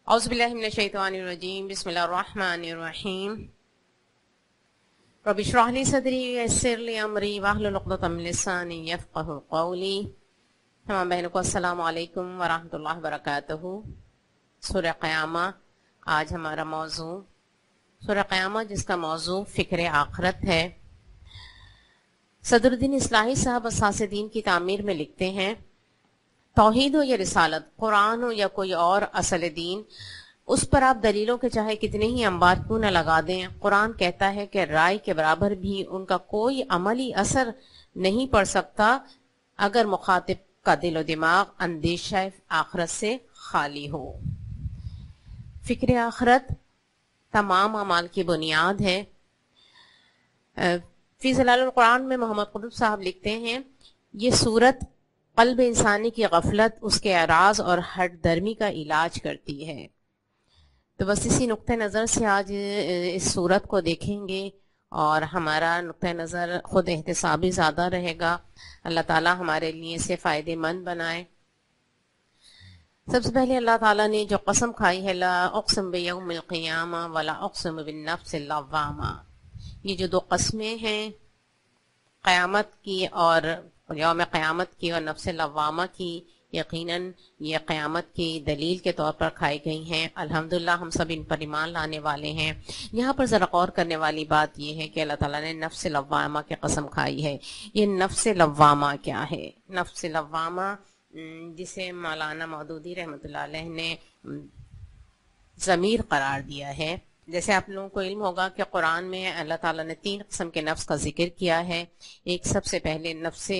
اعوذ باللہ من الشیطان الرجیم بسم اللہ الرحمن الرحیم رب اشرح لی صدری ویسر لی امری واحلل عقدۃ من لسانی یفقہوا قولی۔ تمام بہنوں کو السلام علیکم ورحمۃ اللہ وبرکاتہ۔ سورہ قیامہ آج ہمارا موضوع، سورہ قیامہ جس کا موضوع فکر آخرت ہے۔ صدر الدین اصلاحی صاحب اساس دین کی تعمیر میں لکھتے ہیں، توحید ہو یا رسالت، قرآن ہو یا کوئی اور اصل دین، اس پر آپ دلیلوں کے چاہے کتنے ہی انبار کیوں نہ لگا دیں، قرآن کہتا ہے کہ رائے کے برابر بھی ان کا کوئی عملی اثر نہیں پڑ سکتا اگر مخاطب کا دل و دماغ اندیشہ آخرت سے خالی ہو۔ فکر آخرت تمام اعمال کی بنیاد ہے۔ فی ظلال القرآن میں محمد قطب صاحب لکھتے ہیں، یہ صورت قلب انسانی کی غفلت، اس کے اعراض اور ہٹ درمی کا علاج کرتی ہے۔ تو بس اسی نقطہ نظر سے آج اس صورت کو دیکھیں گے اور ہمارا نقطہ نظر خود احتسابی زیادہ رہے گا۔ اللہ تعالی ہمارے لیے اسے فائدے مند بنائے۔ سب سے پہلے اللہ تعالیٰ نے جو قسم کھائی ہے، لا اقسم بیوم القیامہ ولا اقسم بالنفس اللوامہ، یہ جو دو قسمیں ہیں قیامت کی اور یوم قیامت کی اور نفس لوامہ کی، یقیناً یہ قیامت کی دلیل کے طور پر کھائی گئی ہیں۔ الحمدللہ ہم سب ان پر ایمان لانے والے ہیں۔ یہاں پر ذرا غور کرنے والی بات یہ ہے کہ اللہ تعالیٰ نے نفس لوامہ کی قسم کھائی ہے۔ یہ نفس لوامہ کیا ہے؟ نفس لوامہ جسے مولانا مودودی رحمۃ اللہ علیہ نے ضمیر قرار دیا ہے۔ جیسے آپ لوگوں کو علم ہوگا کہ قرآن میں اللہ تعالیٰ نے 3 قسم کے نفس کا ذکر کیا ہے۔ ایک سب سے پہلے نفس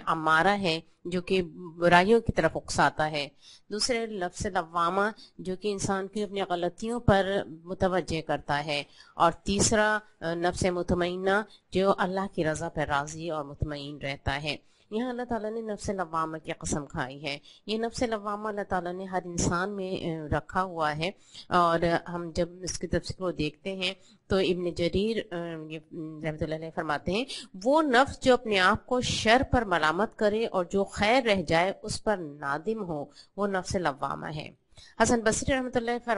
امارہ ہے جو کہ برائیوں کی طرف اکساتا ہے، دوسرے نفس لوامہ جو کہ انسان کی اپنی غلطیوں پر متوجہ کرتا ہے، اور تیسرا نفس مطمئنہ جو اللہ کی رضا پر راضی اور مطمئن رہتا ہے۔ یہاں اللہ تعالیٰ نے نفس لوامہ کی قسم کھائی ہے۔ یہ نفس لوامہ اللہ تعالیٰ نے ہر انسان میں رکھا ہوا ہے، اور ہم جب اس کی تفسیر کو دیکھتے ہیں تو ابن جریر رحمۃ اللہ علیہ فرماتے ہیں، وہ نفس جو اپنے آپ کو شر پر ملامت کرے اور جو خیر رہ جائے اس پر نادم ہو، وہ نفس لوامہ ہے۔ حسن بصری رحمۃ اللہ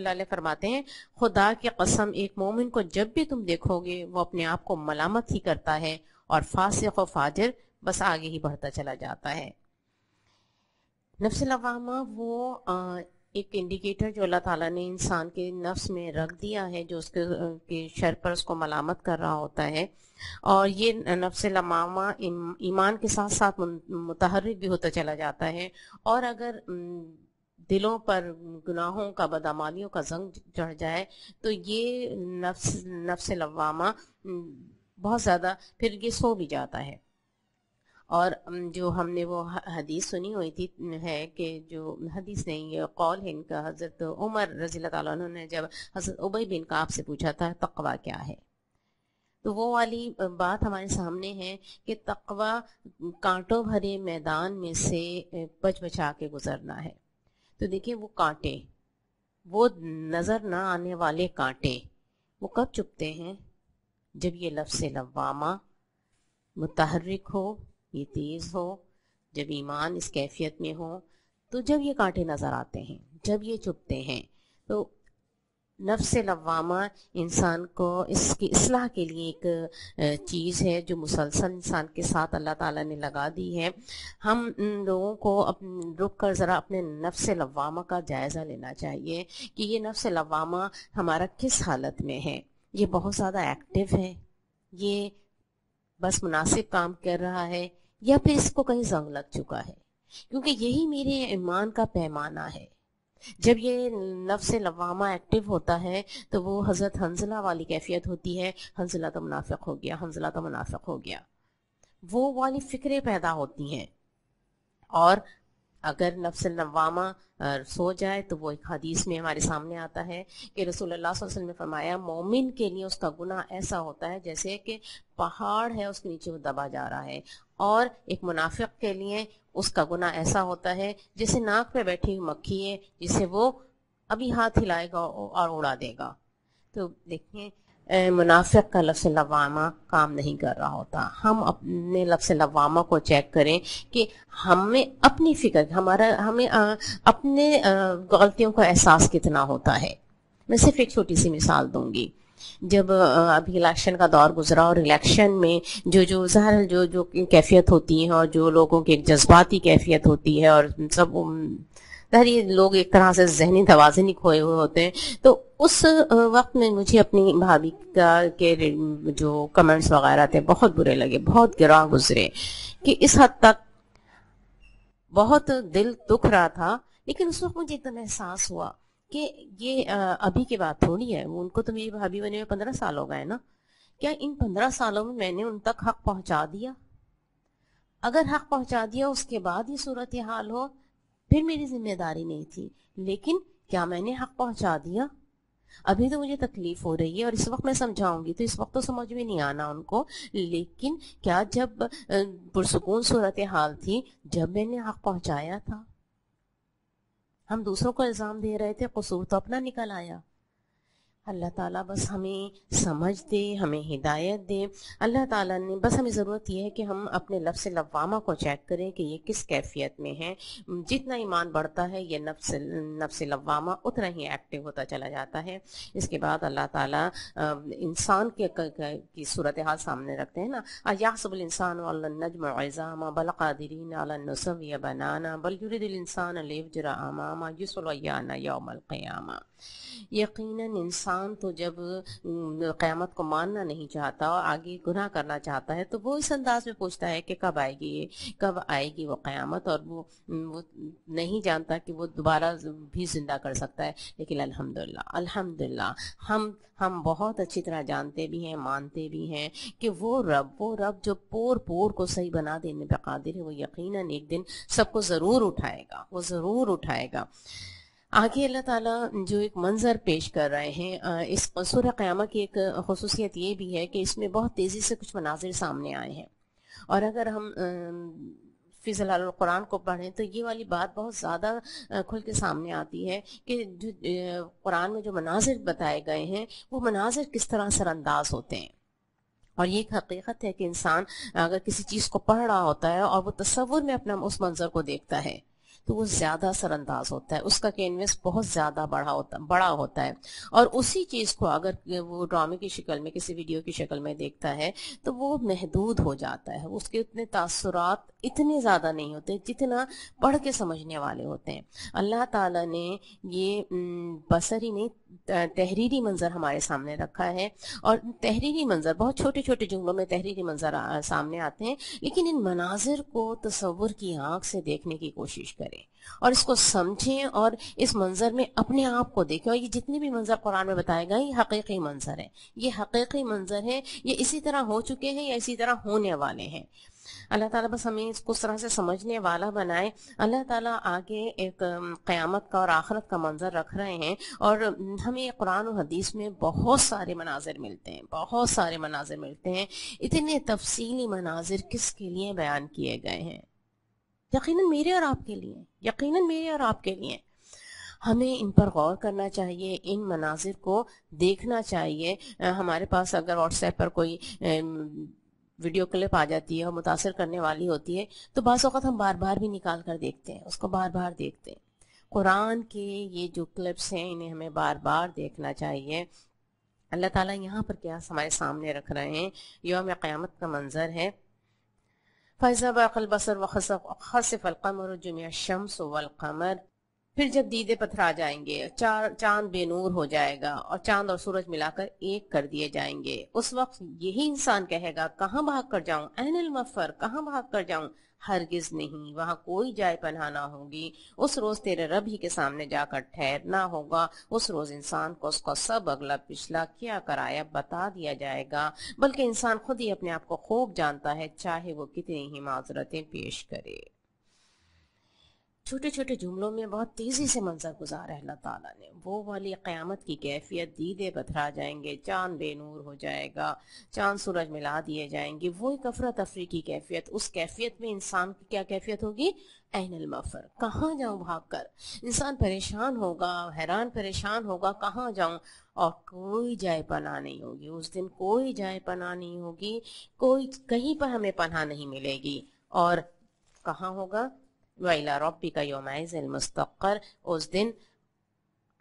علیہ فرماتے ہیں، خدا کی قسم ایک مومن کو جب بھی تم دیکھو گے وہ اپنے آپ کو ملامت ہی کرتا ہے، اور فاسق و فاجر بس آگے ہی بڑھتا چلا جاتا ہے۔ نفس لوامہ وہ ایک انڈیکیٹر جو اللہ تعالیٰ نے انسان کے نفس میں رکھ دیا ہے، جو اس کے شر پر اس کو ملامت کر رہا ہوتا ہے، اور یہ نفس لوامہ ایمان کے ساتھ ساتھ متحرک بھی ہوتا چلا جاتا ہے، اور اگر دلوں پر گناہوں کا بدعمالیوں کا زنگ چڑھ جائے تو یہ نفس لوامہ بہت زیادہ پھر یہ سو بھی جاتا ہے۔ اور جو ہم نے وہ حدیث سنی ہوئی تھی ہے کہ جو حدیث نہیں، یہ قول ہے ان کا، حضرت عمر رضی اللہ تعالیٰ عنہ نے جب حضرت ابی بن کعب سے پوچھا تھا تقوی کیا ہے، تو وہ والی بات ہمارے سامنے ہے کہ تقوی کانٹوں بھرے میدان میں سے بچ بچا کے گزرنا ہے۔ تو دیکھیں وہ کانٹے، وہ نظر نہ آنے والے کانٹے، وہ کب چپتے ہیں؟ جب یہ لفظ لوامہ متحرک ہو، یہ تیز ہو، جب ایمان اس کیفیت میں ہو، تو جب یہ کانٹے نظر آتے ہیں، جب یہ چبھتے ہیں، تو نفس لوامہ انسان کو اس کی اصلاح کے لیے ایک چیز ہے جو مسلسل انسان کے ساتھ اللہ تعالیٰ نے لگا دی ہے۔ ہم لوگوں کو رک کر ذرا اپنے نفس لوامہ کا جائزہ لینا چاہیے کہ یہ نفس لوامہ ہمارا کس حالت میں ہے۔ یہ بہت زیادہ ایکٹیو ہے، یہ بس مناسب کام کر رہا ہے، یا پھر اس کو کہیں زنگ لگ چکا ہے؟ کیونکہ یہی میرے ایمان کا پیمانہ ہے۔ جب یہ نفس لوامہ ایکٹیو ہوتا ہے تو وہ حضرت حنظلہ والی کیفیت ہوتی ہے، حنظلہ تو منافق ہو گیا، حنظلہ تو منافق ہو گیا، وہ والی فکریں پیدا ہوتی ہیں۔ اور اگر نفس لوامہ سو جائے تو وہ ایک حدیث میں ہمارے سامنے آتا ہے کہ رسول اللہ صلی اللہ علیہ وسلم نے فرمایا، مومن کے لیے اس کا گناہ ایسا ہوتا ہے جیسے کہ پہاڑ ہے اس کے نیچے وہ دبا جا رہا ہے، اور ایک منافق کے لیے اس کا گناہ ایسا ہوتا ہے جیسے ناک پہ بیٹھی ہوئی مکھی ہے جسے وہ ابھی ہاتھ ہلائے گا اور اڑا دے گا۔ تو دیکھیں منافق کا لفظ لوامہ کام نہیں کر رہا ہوتا. ہم اپنے لفظ لوامہ کو چیک کریں کہ ہمیں اپنی فکر ہمیں اپنے غلطیوں کا احساس کتنا ہوتا ہے. میں صرف ایک چھوٹی سی مثال دوں گی. جب ابھی الیکشن کا دور گزرا اور الیکشن میں جو ظاہر جو کیفیت ہوتی ہے اور جو لوگوں کی ایک جذباتی کیفیت ہوتی ہے اور سب یہ لوگ ایک طرح سے ذہنی توازن ہی کھوئے ہوئے ہوتے ہیں. تو اس وقت میں مجھے اپنی بھابھی کے جو کمنٹس وغیرہ تھے بہت برے لگے, بہت گراں گزرے, کہ اس حد تک بہت دل دکھ رہا تھا. لیکن اس وقت مجھے اتنا احساس ہوا کہ یہ ابھی کی بات تھوڑی ہے. ان کو تو میری بھابھی بنے ہوئے 15 سال ہو گئے نا. کیا ان 15 سالوں میں نے ان تک حق پہنچا دیا؟ اگر حق پہنچا دیا اس کے بعد یہ صورتحال ہو پھر میری ذمہ داری نہیں تھی. لیکن کیا میں نے حق پہنچا دیا؟ ابھی تو مجھے تکلیف ہو رہی ہے اور اس وقت میں سمجھاؤں گی تو اس وقت تو سمجھ میں نہیں آنا ان کو. لیکن کیا جب پرسکون صورتحال تھی جب میں نے حق پہنچایا تھا؟ ہم دوسروں کو الزام دے رہے تھے, قصور تو اپنا نکل آیا. اللہ تعالیٰ بس ہمیں سمجھ دے, ہمیں ہدایت دے. اللہ تعالیٰ نے بس ہمیں ضرورت یہ ہے کہ ہم اپنے لفظ لوامہ کو چیک کریں کہ یہ کس کیفیت میں ہے. جتنا ایمان بڑھتا ہے یہ نفس لوامہ اتنا ہی ایکٹیو ہوتا چلا جاتا ہے. اس کے بعد اللہ تعالیٰ انسان کی صورتحال سامنے رکھتے ہیں نا. یحسب الانسان النجم عظاما بل قادرین علی ان نسوی بنانا بل یرید الانسان لیفجر اماما یصلی یوم القیامہ. یقیناً انسان تو جب قیامت کو ماننا نہیں چاہتا اور آگے گناہ کرنا چاہتا ہے تو وہ اس انداز میں پوچھتا ہے کہ کب آئے گی وہ قیامت, اور وہ نہیں جانتا کہ وہ دوبارہ بھی زندہ کر سکتا ہے. لیکن الحمدللہ ہم بہت اچھی طرح جانتے بھی ہیں, مانتے بھی ہیں کہ وہ رب جو پور کو صحیح بنا دینے پہ قادر ہے, وہ یقیناً ایک دن سب کو ضرور اٹھائے گا. آگے اللہ تعالیٰ جو ایک منظر پیش کر رہے ہیں, اس سورہ قیامہ کی ایک خصوصیت یہ بھی ہے کہ اس میں بہت تیزی سے کچھ مناظر سامنے آئے ہیں. اور اگر ہم فی ظلال القرآن کو پڑھیں تو یہ والی بات بہت زیادہ کھل کے سامنے آتی ہے کہ جو قرآن میں جو مناظر بتائے گئے ہیں وہ مناظر کس طرح سر انداز ہوتے ہیں. اور یہ ایک حقیقت ہے کہ انسان اگر کسی چیز کو پڑھ رہا ہوتا ہے اور وہ تصور میں اپنا اس منظر کو دیکھتا ہے تو وہ زیادہ اثر انداز ہوتا ہے, اس کا کینوس بہت زیادہ بڑا ہوتا ہے. اور اسی چیز کو اگر وہ ڈرامے کی شکل میں, کسی ویڈیو کی شکل میں دیکھتا ہے تو وہ محدود ہو جاتا ہے. اس کے اتنے تاثرات اتنے زیادہ نہیں ہوتے جتنا پڑھ کے سمجھنے والے ہوتے ہیں. اللہ تعالیٰ نے یہ بصری نہیں تحریری منظر ہمارے سامنے رکھا ہے. اور تحریری منظر بہت چھوٹے چھوٹے جملوں میں تحریری منظر سامنے آتے ہیں, لیکن ان مناظر کو تصور کی آنکھ سے دیکھنے کی کوشش کریں اور اس کو سمجھیں اور اس منظر میں اپنے آپ کو دیکھیں. اور یہ جتنے بھی منظر قرآن میں بتائے گئے یہ حقیقی منظر ہے, یہ اسی طرح ہو چکے ہیں یا اسی طرح ہونے والے ہیں. اللہ تعالیٰ بس ہمیں اس کو اس طرح سے سمجھنے والا بنائے. اللہ تعالیٰ آگے ایک قیامت کا اور آخرت کا منظر رکھ رہے ہیں اور ہمیں قرآن و حدیث میں بہت سارے مناظر ملتے ہیں. اتنے تفصیلی مناظر کس کے لیے بیان کیے گئے ہیں؟ یقیناً میرے اور آپ کے لیے. ہمیں ان پر غور کرنا چاہیے, ان مناظر کو دیکھنا چاہیے. ہمارے پاس اگر واٹس ایپ پر کوئی ویڈیو کلپ آ جاتی ہے اور متاثر کرنے والی ہوتی ہے تو بعض اوقات ہم بار بار بھی نکال کر دیکھتے ہیں, اس کو بار بار دیکھتے ہیں. قرآن کے یہ جو کلپس ہیں انہیں ہمیں بار بار دیکھنا چاہیے. اللہ تعالیٰ یہاں پر کیا ہمارے سامنے رکھ رہے ہیں, یوم قیامت کا منظر ہے. فَإِذَا بَرَقَ الْبَصَرُ وَخَسَفَ الْقَمَرُ جُمِعَ الشَّمْسُ وَالْقَمَرُ. پھر جب دیدے پتھرا جائیں گے, چاند بے نور ہو جائے گا اور چاند اور سورج ملا کر ایک کر دیے جائیں گے, اس وقت یہی انسان کہے گا کہاں بھاگ کر جاؤں, این المفر, کہاں بھاگ کر جاؤں. ہرگز نہیں, وہاں کوئی جائے پناہ نہ ہوگی. اس روز تیرے رب ہی کے سامنے جا کر ٹھہرنا ہوگا. اس روز انسان کو اس کا سب اگلا پچھلا کیا کرایا بتا دیا جائے گا, بلکہ انسان خود ہی اپنے آپ کو خوب جانتا ہے چاہے وہ کتنی ہی معذرتیں پیش کرے. چھوٹے چھوٹے جملوں میں بہت تیزی سے منظر گزارا ہے اللہ تعالیٰ نے. وہ والی قیامت کی کیفیت، دیدے پتھرا جائیں گے، چاند بے نور ہو جائے گا، چاند سورج ملا دیے جائیں گے، وہی افراتفری کی کیفیت. اس کیفیت میں انسان کی کیا کیفیت ہوگی؟ این المفر، کہاں جاؤں بھاگ کر. انسان پریشان ہوگا، حیران پریشان ہوگا، کہاں جاؤں. اور کوئی جائے پناہ نہیں ہوگی اس دن، کوئی جائے پناہ نہیں ہوگی، کوئی کہیں پر ہمیں پناہ نہیں ملے گی. اور کہاں ہوگا؟ وَإِلَىٰ رَبِّكَ يَوْمَئِذٍ الْمُسْتَقَرُّ، اس دن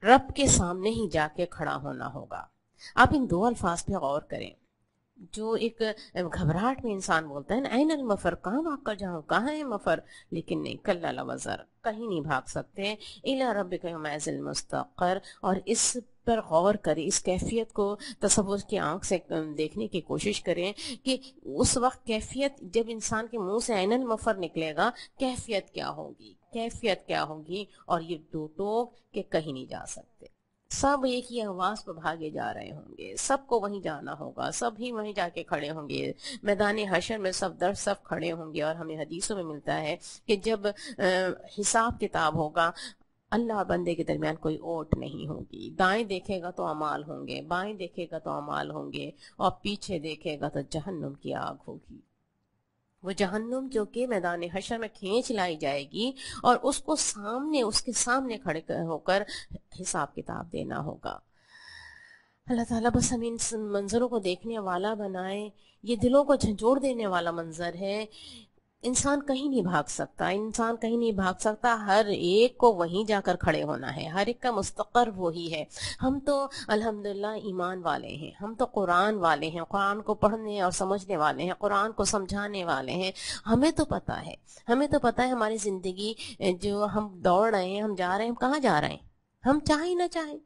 رب کے سامنے ہی جا کے کھڑا ہونا ہوگا. آپ ان دو الفاظ پہ غور کریں جو ایک گھبراہٹ میں انسان بولتا ہے نا، این المفر، کہاں بھاگ کر جاؤں، کہاں ہے مفر. لیکن نہیں، کلا لا وزر، کہیں نہیں بھاگ سکتے. الی ربک یومئذ المستقر. اور اس پر غور کریں، اس کیفیت کو تصور کی آنکھ سے دیکھنے کی کوشش کریں کہ اس وقت کیفیت، جب انسان کے منہ سے این المفر نکلے گا، کیفیت کیا ہوگی، کیفیت کیا ہوگی. اور یہ دو ٹوک کہ کہیں نہیں جا سکتے، سب ایک ہی آواز پر بھاگے جا رہے ہوں گے، سب کو وہیں جانا ہوگا، سب ہی وہیں جا کے کھڑے ہوں گے میدان حشر میں، سب در سب کھڑے ہوں گے. اور ہمیں حدیثوں میں ملتا ہے کہ جب حساب کتاب ہوگا، اللہ اور بندے کے درمیان کوئی اوٹ نہیں ہوگی. دائیں دیکھے گا تو اعمال ہوں گے، بائیں دیکھے گا تو اعمال ہوں گے، اور پیچھے دیکھے گا تو جہنم کی آگ ہوگی. وہ جہنم جو کہ میدان حشر میں کھینچ لائی جائے گی، اور اس کو سامنے، اس کے سامنے کھڑے ہو کر حساب کتاب دینا ہوگا. اللہ تعالیٰ بس ہمیں ان منظروں کو دیکھنے والا بنائے. یہ دلوں کو جھنجھوڑ دینے والا منظر ہے. انسان کہیں نہیں بھاگ سکتا، انسان کہیں نہیں بھاگ سکتا. ہر ایک کو وہیں جا کر کھڑے ہونا ہے، ہر ایک کا مستقر وہی ہے. ہم تو الحمدللہ ایمان والے ہیں، ہم تو قرآن والے ہیں، قرآن کو پڑھنے اور سمجھنے والے ہیں، قرآن کو سمجھانے والے ہیں. ہمیں تو پتہ ہے، ہمیں تو پتہ ہے ہماری زندگی جو ہم دوڑ رہے ہیں، ہم جا رہے ہیں، ہم کہاں جا رہے ہیں، ہم چاہیں نہ چاہیں.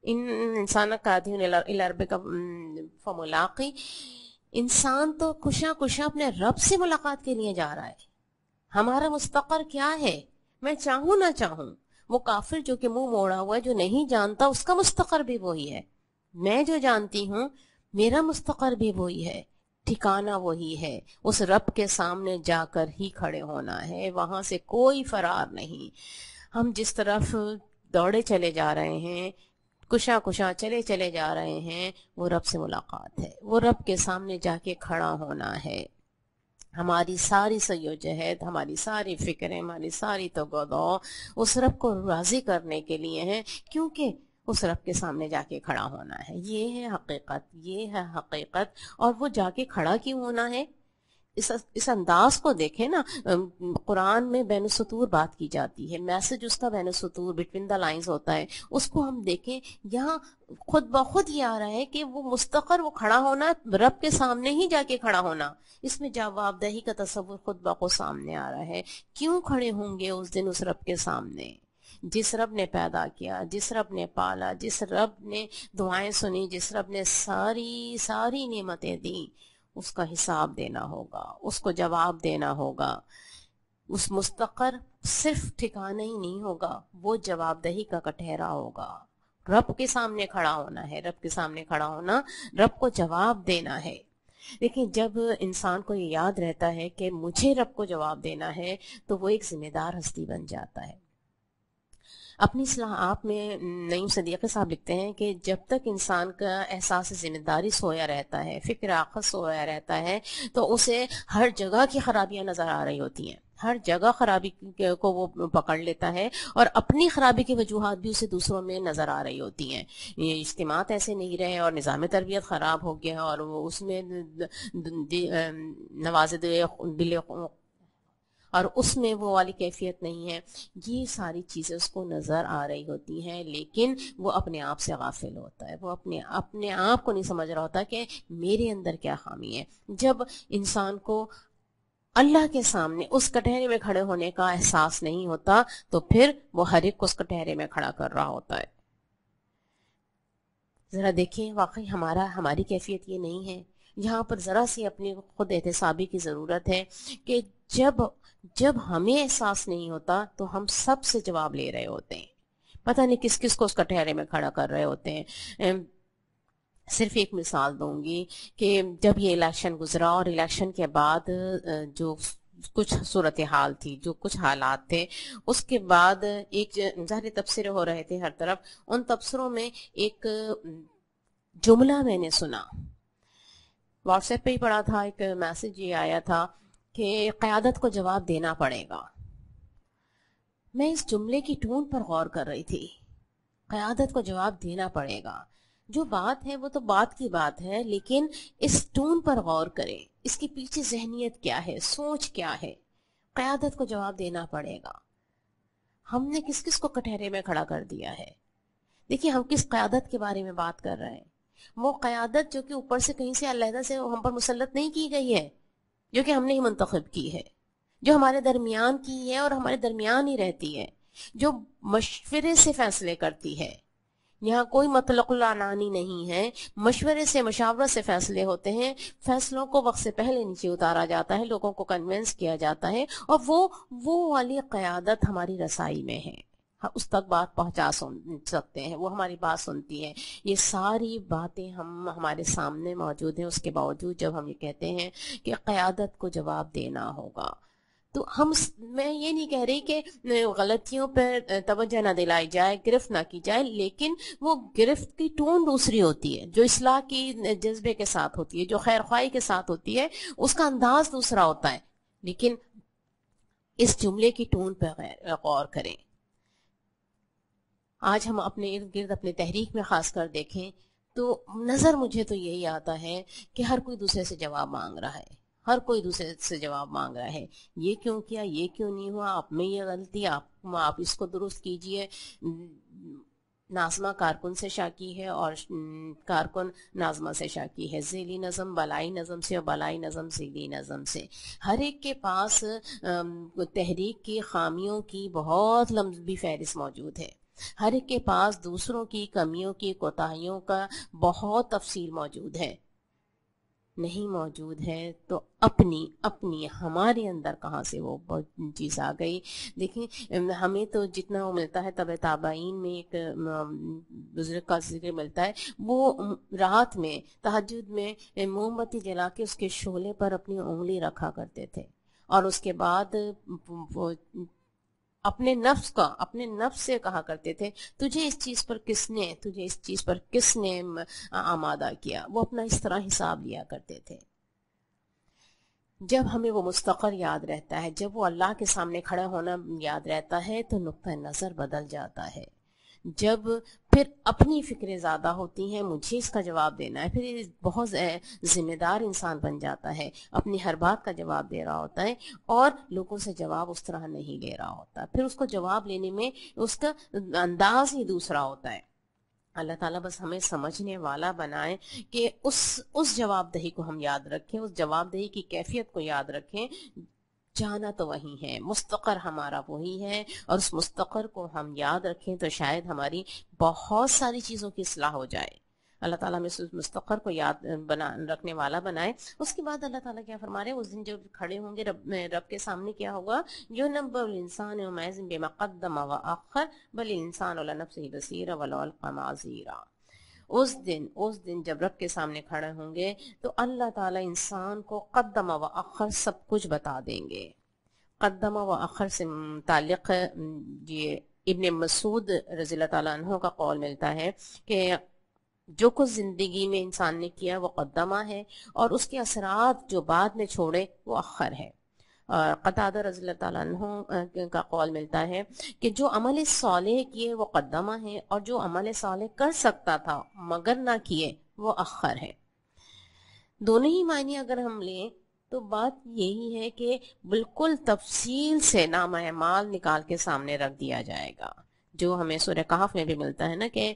ان انسان قادر الی ربک فملاقی. انسان تو کشاں اپنے رب سے ملاقات کے لیے جا رہا ہے. ہمارا مستقر کیا ہے؟ میں چاہوں نہ چاہوں. وہ کافر جو کہ منہ موڑا ہوا ہے، جو نہیں جانتا، اس کا مستقر بھی وہی ہے. میں جو جانتی ہوں، میرا مستقر بھی وہی ہے، ٹھکانہ وہی ہے. اس رب کے سامنے جا کر ہی کھڑے ہونا ہے، وہاں سے کوئی فرار نہیں. ہم جس طرف دوڑے چلے جا رہے ہیں، کشاں چلے جا رہے ہیں، وہ رب سے ملاقات ہے، وہ رب کے سامنے جا کے کھڑا ہونا ہے. ہماری ساری سیوجہد، ہماری ساری فکریں، ہماری ساری توغدو اس رب کو راضی کرنے کے لیے ہیں، کیونکہ اس رب کے سامنے جا کے کھڑا ہونا ہے. یہ ہے حقیقت، یہ ہے حقیقت. اور وہ جا کے کھڑا کیوں ہونا ہے؟ اس انداز کو دیکھیں نا. قرآن میں بین السطور بات کی جاتی ہے، میسج اس کا بین السطور، بٹوین دا لائنز ہوتا ہے. اس کو ہم دیکھیں، یہاں خود بخود یہ آ رہا ہے کہ وہ مستقر، وہ کھڑا ہونا، رب کے سامنے ہی جا کے کھڑا ہونا. اس میں جواب دہی کا تصور خود بخود سامنے آ رہا ہے. کیوں کھڑے ہوں گے اس دن اس رب کے سامنے؟ جس رب نے پیدا کیا، جس رب نے پالا، جس رب نے دعائیں سنی، جس رب نے ساری نعمتیں دیں، اس کا حساب دینا ہوگا، اس کو جواب دینا ہوگا. اس مستقر صرف ٹھکانہ ہی نہیں ہوگا، وہ جواب دہی کا کٹہرا ہوگا. رب کے سامنے کھڑا ہونا ہے، رب کے سامنے کھڑا ہونا، رب کو جواب دینا ہے. دیکھیں، جب انسان کو یہ یاد رہتا ہے کہ مجھے رب کو جواب دینا ہے، تو وہ ایک ذمہ دار ہستی بن جاتا ہے. اپنی اصلاح آپ میں نعیم صدیقی صاحب لکھتے ہیں کہ جب تک انسان کا احساس ذمہ داری سویا رہتا ہے، فکر آخر سویا رہتا ہے، تو اسے ہر جگہ کی خرابیاں نظر آ رہی ہوتی ہیں. ہر جگہ خرابی کو وہ پکڑ لیتا ہے، اور اپنی خرابی کی وجوہات بھی اسے دوسروں میں نظر آ رہی ہوتی ہیں. یہ اجتماعات ایسے نہیں رہے، اور نظام تربیت خراب ہو گیا، اور اس میں نوازد دل، اور اس میں وہ والی کیفیت نہیں ہے. یہ ساری چیزیں اس کو نظر آ رہی ہوتی ہیں، لیکن وہ اپنے آپ سے غافل ہوتا ہے. وہ اپنے آپ کو نہیں سمجھ رہا ہوتا کہ میرے اندر کیا خامی ہے. جب انسان کو اللہ کے سامنے اس کٹہرے میں کھڑے ہونے کا احساس نہیں ہوتا، تو پھر وہ ہر ایک کو اس کٹہرے میں کھڑا کر رہا ہوتا ہے. ذرا دیکھیں، واقعی ہماری کیفیت یہ نہیں ہے. یہاں پر ذرا سی اپنی خود احتسابی کی ضرورت ہے کہ جب ہمیں احساس نہیں ہوتا، تو ہم سب سے جواب لے رہے ہوتے ہیں، پتہ نہیں کس کس کو اس کٹہرے میں کھڑا کر رہے ہوتے ہیں. صرف ایک مثال دوں گی کہ جب یہ الیکشن گزرا، اور الیکشن کے بعد جو کچھ صورتحال تھی، جو کچھ حالات تھے، اس کے بعد ایک ظاہر تبصرے ہو رہے تھے ہر طرف، ان تبصروں میں ایک جملہ میں نے سنا، واٹس ایپ پہ ہی پڑا تھا، ایک میسج یہ آیا تھا کہ قیادت کو جواب دینا پڑے گا۔ میں اس جملے کی ٹون پر غور کر رہی تھی، قیادت کو جواب دینا پڑے گا، جو بات ہے وہ تو بات کی بات ہے، لیکن اس ٹون پر غور کریں، اس کے پیچھے ذہنیت کیا ہے، سوچ کیا ہے، قیادت کو جواب دینا پڑے گا۔ ہم نے کس کس کو کٹہرے میں کھڑا کر دیا ہے؟ دیکھیے ہم کس قیادت کے بارے میں بات کر رہے ہیں، وہ قیادت جو کہ اوپر سے کہیں سے علیحدہ سے ہم پر مسلط نہیں کی گئی ہے، جو کہ ہم نے ہی منتخب کی ہے، جو ہمارے درمیان کی ہے اور ہمارے درمیان ہی رہتی ہے، جو مشورے سے فیصلے کرتی ہے۔ یہاں کوئی مطلق العنانی نہیں ہے، مشورے سے، مشاورت سے فیصلے ہوتے ہیں، فیصلوں کو وقت سے پہلے نیچے اتارا جاتا ہے، لوگوں کو کنونس کیا جاتا ہے، اور وہ والی قیادت ہماری رسائی میں ہے، اس تک بات پہنچا سکتے ہیں، وہ ہماری بات سنتی ہے۔ یہ ساری باتیں ہمارے سامنے موجود ہیں، اس کے باوجود جب ہم یہ کہتے ہیں کہ قیادت کو جواب دینا ہوگا، تو میں یہ نہیں کہہ رہی کہ غلطیوں پر توجہ نہ دلائی جائے، گرفت نہ کی جائے، لیکن وہ گرفت کی ٹون دوسری ہوتی ہے، جو اصلاح کی جذبے کے ساتھ ہوتی ہے، جو خیر خواہی کے ساتھ ہوتی ہے، اس کا انداز دوسرا ہوتا ہے۔ لیکن اس جملے کی ٹون پر غور کریں۔ آج ہم اپنے ارد گرد، اپنے تحریک میں خاص کر دیکھیں تو نظر مجھے تو یہی آتا ہے کہ ہر کوئی دوسرے سے جواب مانگ رہا ہے، ہر کوئی دوسرے سے جواب مانگ رہا ہے، یہ کیوں کیا، یہ کیوں نہیں ہوا، آپ میں یہ غلطی، آپ اس کو درست کیجئے۔ ناظمہ کارکن سے شاکی ہے اور کارکن ناظمہ سے شاکی ہے، ذیلی نظم بالائی نظم سے اور بالائی نظم ذیلی نظم سے۔ ہر ایک کے پاس تحریک کی خامیوں کی بہت لمبی فہرست موجود ہے، ہر ایک کے پاس دوسروں کی کمیوں کی، کوتاہیوں کا بہت تفصیل موجود ہے۔ نہیں موجود ہے تو اپنی ہمارے اندر کہاں سے وہ چیز آ گئی؟ دیکھیں ہمیں تو جتنا وہ ملتا ہے، طب تابعین میں ایک بزرگ کا ذکر ملتا ہے، وہ رات میں تہجد میں موم بتی جلا کے اس کے شعلے پر اپنی انگلی رکھا کرتے تھے، اور اس کے بعد اپنے نفس سے کہا کرتے تھے، تجھے اس چیز پر کس نے آمادہ کیا؟ وہ اپنا اس طرح حساب لیا کرتے تھے۔ جب ہمیں وہ مستقر یاد رہتا ہے، جب وہ اللہ کے سامنے کھڑا ہونا یاد رہتا ہے، تو نقطہ نظر بدل جاتا ہے۔ جب پھر اپنی فکریں زیادہ ہوتی ہیں، مجھے اس کا جواب دینا ہے، پھر بہت ذمہ دار انسان بن جاتا ہے، اپنی ہر بات کا جواب دے رہا ہوتا ہے، اور لوگوں سے جواب اس طرح نہیں لے رہا ہوتا، پھر اس کو جواب لینے میں اس کا انداز ہی دوسرا ہوتا ہے۔ اللہ تعالیٰ بس ہمیں سمجھنے والا بنائے کہ اس جواب دہی کو ہم یاد رکھیں، اس جواب دہی کی کیفیت کو یاد رکھیں۔ جانا تو وہی ہے، مستقر ہمارا وہی ہے، اور اس مستقر کو ہم یاد رکھیں تو شاید ہماری بہت ساری چیزوں کی اصلاح ہو جائے۔ اللہ تعالیٰ ہمیں اس مستقر کو یاد رکھنے والا بنائے۔ اس کے بعد اللہ تعالیٰ کیا فرما رہے ہیں؟ اس دن جب کھڑے ہوں گے رب کے سامنے، کیا ہوگا؟ یُنَبَّأُ الْإِنسَانُ يَوْمَئِذٍ بِمَا قَدَّمَ وَأَخَّرَ بَلِ الْإِنسَانُ عَلَىٰ نَفْسِهِ بَصِيرٌ وَلَوْ أَلْقَىٰ مَعَاذِيرًا۔ اس دن جب رب کے سامنے کھڑے ہوں گے تو اللہ تعالیٰ انسان کو قدم و اخر سب کچھ بتا دیں گے۔ قدم و اخر سے متعلق یہ ابن مسعود رضی اللہ تعالیٰ عنہ کا قول ملتا ہے کہ جو کچھ زندگی میں انسان نے کیا وہ قدمہ ہے، اور اس کے اثرات جو بعد میں چھوڑے وہ اخر ہے۔ قتادہ رضی اللہ تعالیٰ عنہ کا قول ملتا ہے کہ جو عمل صالح کیے وہ قدمہ ہے، اور جو عمل صالح کر سکتا تھا مگر نہ کیے وہ اخر ہے۔ دونوں ہی معنی اگر ہم لیں تو بات یہی ہے کہ بالکل تفصیل سے نامہ اعمال نکال کے سامنے رکھ دیا جائے گا، جو ہمیں سورہ کہف میں بھی ملتا ہے نا کہ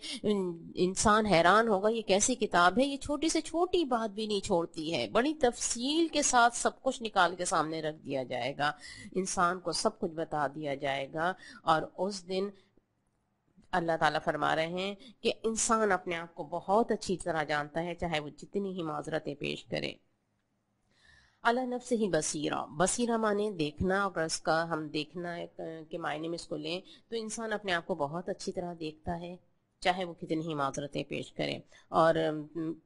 انسان حیران ہوگا یہ کیسی کتاب ہے، یہ چھوٹی سے چھوٹی بات بھی نہیں چھوڑتی ہے، بڑی تفصیل کے ساتھ سب کچھ نکال کے سامنے رکھ دیا جائے گا، انسان کو سب کچھ بتا دیا جائے گا۔ اور اس دن اللہ تعالیٰ فرما رہے ہیں کہ انسان اپنے آپ کو بہت اچھی طرح جانتا ہے، چاہے وہ جتنی ہی معذرتیں پیش کرے۔ علی نفسہ ہی بصیرہ مانے دیکھنا، اگر اس کا ہم دیکھنا کے معنی میں اس کو لیں تو انسان اپنے آپ کو بہت اچھی طرح دیکھتا ہے، چاہے وہ کتنی ہی معذرتیں پیش کریں. اور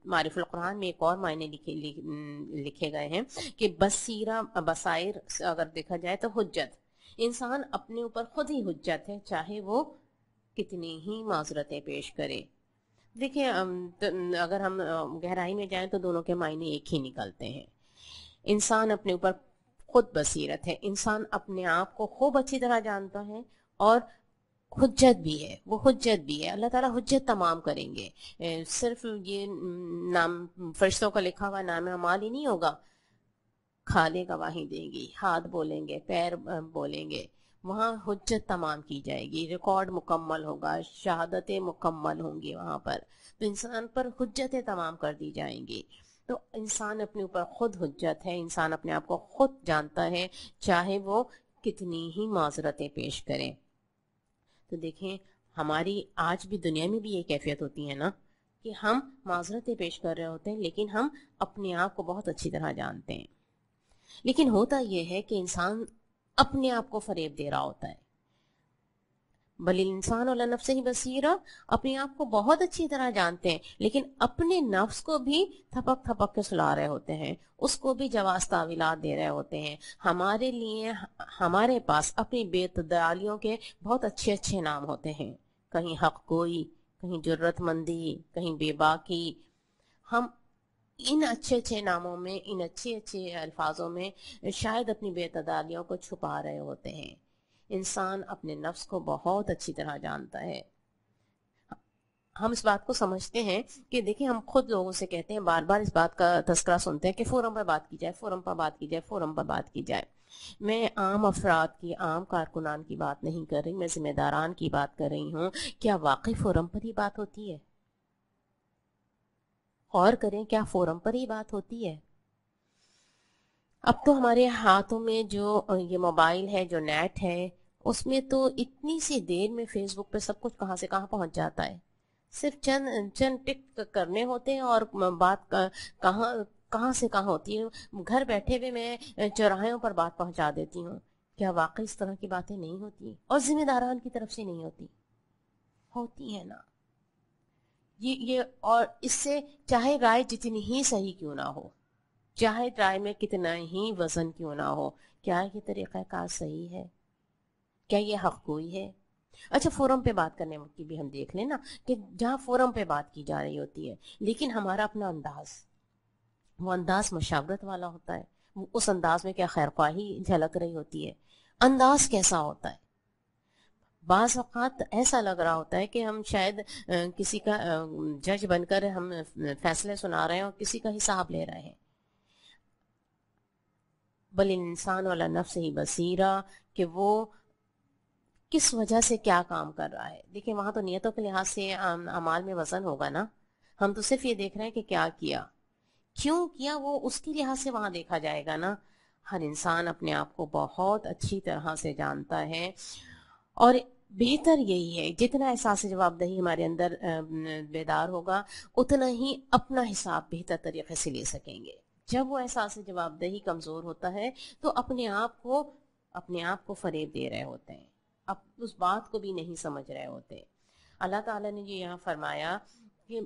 معرف القرآن میں ایک اور معنی لکھے گئے ہیں کہ بصیرہ بصائر اگر دیکھا جائے تو حجت. انسان اپنے اوپر خود ہی حجت ہے چاہے وہ کتنی ہی معذرتیں پیش کرے. دیکھیں اگر ہم گہرائی میں جائیں تو دونوں کے معنی ایک ہی نکلتے ہیں. انسان اپنے اوپر خود بصیرت ہے, انسان اپنے آپ کو خوب اچھی طرح جانتا ہے, اور حجت بھی ہے, وہ حجت بھی ہے. اللہ تعالیٰ حجت تمام کریں گے. صرف یہ نام فرشتوں کا لکھا ہوا نام اعمال ہی نہیں ہوگا. کھانے گواہی دیں گی, ہاتھ بولیں گے, پیر بولیں گے, وہاں حجت تمام کی جائے گی, ریکارڈ مکمل ہوگا, شہادتیں مکمل ہوں گی وہاں پر, تو انسان پر حجتیں تمام کر دی جائیں گی. تو انسان اپنے اوپر خود حجت ہے, انسان اپنے آپ کو خود جانتا ہے چاہے وہ کتنی ہی معذرتیں پیش کریں. تو دیکھیں ہماری آج بھی دنیا میں بھی یہ کیفیت ہوتی ہے نا کہ ہم معذرتیں پیش کر رہے ہوتے ہیں لیکن ہم اپنے آپ کو بہت اچھی طرح جانتے ہیں. لیکن ہوتا یہ ہے کہ انسان اپنے آپ کو فریب دے رہا ہوتا ہے. بل انسان علی نفسہ بصیرہ, اپنے آپ کو بہت اچھی طرح جانتے ہیں لیکن اپنے نفس کو بھی تھپک تھپک کے سلا رہے ہوتے ہیں, اس کو بھی جواز تعویلات دے رہے ہوتے ہیں. ہمارے لیے ہمارے پاس اپنی بے تدالیوں کے بہت اچھے اچھے نام ہوتے ہیں, کہیں حق گوئی, کہیں جرت مندی, کہیں بے باکی. ہم ان اچھے اچھے ناموں میں, ان اچھے اچھے الفاظوں میں شاید اپنی بے تدالیوں کو چھپا رہے ہوتے ہیں. انسان اپنے نفس کو بہت اچھی طرح جانتا ہے. ہم اس بات کو سمجھتے ہیں کہ دیکھیں ہم خود لوگوں سے کہتے ہیں, بار بار اس بات کا تذکرہ سنتے ہیں کہ فورم پر بات کی جائے, فورم پر بات کی جائے, فورم پر بات کی جائے. میں عام افراد کی, عام کارکنان کی بات نہیں کر رہی, میں ذمہ داران کی بات کر رہی ہوں. کیا واقعی فورم پر ہی بات ہوتی ہے؟ غور کریں, کیا فورم پر ہی بات ہوتی ہے؟ اب تو ہمارے ہاتھوں میں جو یہ موبائل ہے, جو نیٹ ہے, اس میں تو اتنی سی دیر میں فیس بک پہ سب کچھ کہاں سے کہاں پہنچ جاتا ہے. صرف چند ٹک کرنے ہوتے ہیں اور بات کہاں سے کہاں ہوتی ہے. گھر بیٹھے ہوئے میں چوراہوں پر بات پہنچا دیتی ہوں. کیا واقعی اس طرح کی باتیں نہیں ہوتی اور ذمہ داران کی طرف سے نہیں ہوتی؟ ہوتی ہے نا. یہ اور اس سے چاہے رائے جتنی ہی صحیح کیوں نہ ہو, چاہے رائے میں کتنا ہی وزن کیوں نہ ہو, کیا یہ طریقہ کار صحیح ہے؟ کیا یہ حق گوئی ہے؟ اچھا فورم پہ بات کرنے کی بھی ہم دیکھ لیں نا, کہ جہاں فورم پہ بات کی جا رہی ہوتی ہے لیکن ہمارا اپنا انداز, وہ انداز مشاورت والا ہوتا ہے. اس انداز میں کیا خیرخواہی جھلک رہی ہوتی ہے؟ انداز کیسا ہوتا ہے؟ بعض اوقات ایسا لگ رہا ہوتا ہے کہ ہم شاید کسی کا جج بن کر ہم فیصلے سنا رہے ہیں اور کسی کا حساب لے رہے ہیں. بل انسان والا نفس ہی بصیرہ, کہ وہ کس وجہ سے کیا کام کر رہا ہے. دیکھیں وہاں تو نیتوں کے لحاظ سے اعمال میں وزن ہوگا نا. ہم تو صرف یہ دیکھ رہے ہیں کہ کیا کیا, کیوں کیا, وہ اس کی لحاظ سے وہاں دیکھا جائے گا نا. ہر انسان اپنے آپ کو بہت اچھی طرح سے جانتا ہے, اور بہتر یہی ہے جتنا احساس جواب دہی ہمارے اندر بیدار ہوگا اتنا ہی اپنا حساب بہتر طریقے سے لے سکیں گے. جب وہ احساس جواب دہی کمزور ہوتا ہے تو اپنے آپ کو فریب دے رہے ہوتے ہیں, اب اس بات کو بھی نہیں سمجھ رہے ہوتے. اللہ تعالیٰ نے جو یہاں فرمایا کہ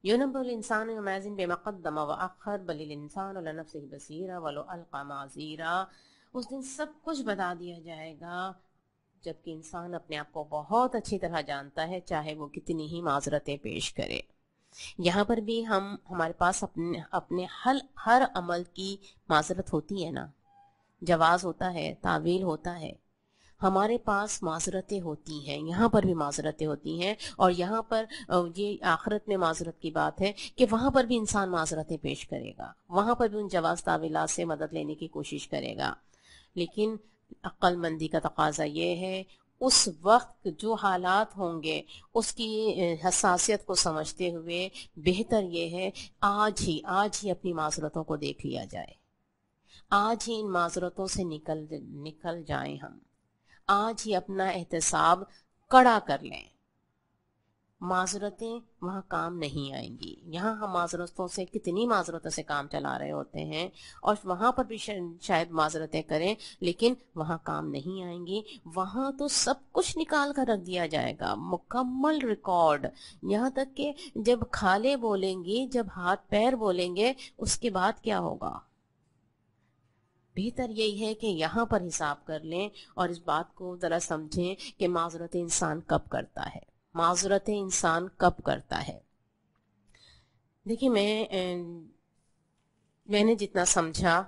یونب الانسان یومئذ بما قدم واخر بل الانسان لنفسه بصیرہ ولو القى معاذیرا, اس دن سب کچھ بتا دیا جائے گا جبکہ انسان اپنے آپ کو بہت اچھی طرح جانتا ہے چاہے وہ کتنی ہی معذرتیں پیش کرے. یہاں پر بھی ہمارے پاس اپنے ہر عمل کی معذرت ہوتی ہے نا, جواز ہوتا ہے, تعویل ہوتا ہے. ہمارے پاس معذرتیں ہوتی ہیں, یہاں پر بھی معذرتیں ہوتی ہیں, اور یہاں پر یہ آخرت میں معذرت کی بات ہے کہ وہاں پر بھی انسان معذرتیں پیش کرے گا, وہاں پر بھی ان جواز تعویلات سے مدد لینے کی کوشش کرے گا. لیکن عقل مندی کا تقاضا یہ ہے اس وقت جو حالات ہوں گے اس کی حساسیت کو سمجھتے ہوئے بہتر یہ ہے آج ہی اپنی معذرتوں کو دیکھ لیا جائے, آج ہی ان معذرتوں سے نکل جائیں ہم, آج ہی اپنا احتساب کڑا کر لیں. معذرتیں وہاں کام نہیں آئیں گی. یہاں ہم معذرتوں سے کتنی معذرتوں سے کام چلا رہے ہوتے ہیں اور وہاں پر بھی شاید معذرتیں کریں لیکن وہاں کام نہیں آئیں گی. وہاں تو سب کچھ نکال کر رکھ دیا جائے گا, مکمل ریکارڈ, یہاں تک کہ جب کھالیں بولیں گی, جب ہاتھ پیر بولیں گے, اس کے بعد کیا ہوگا. بہتر یہی ہے کہ یہاں پر حساب کر لیں اور اس بات کو ذرا سمجھیں کہ معذرت انسان کب کرتا ہے, معذرت انسان کب کرتا ہے. دیکھیں میں نے جتنا سمجھا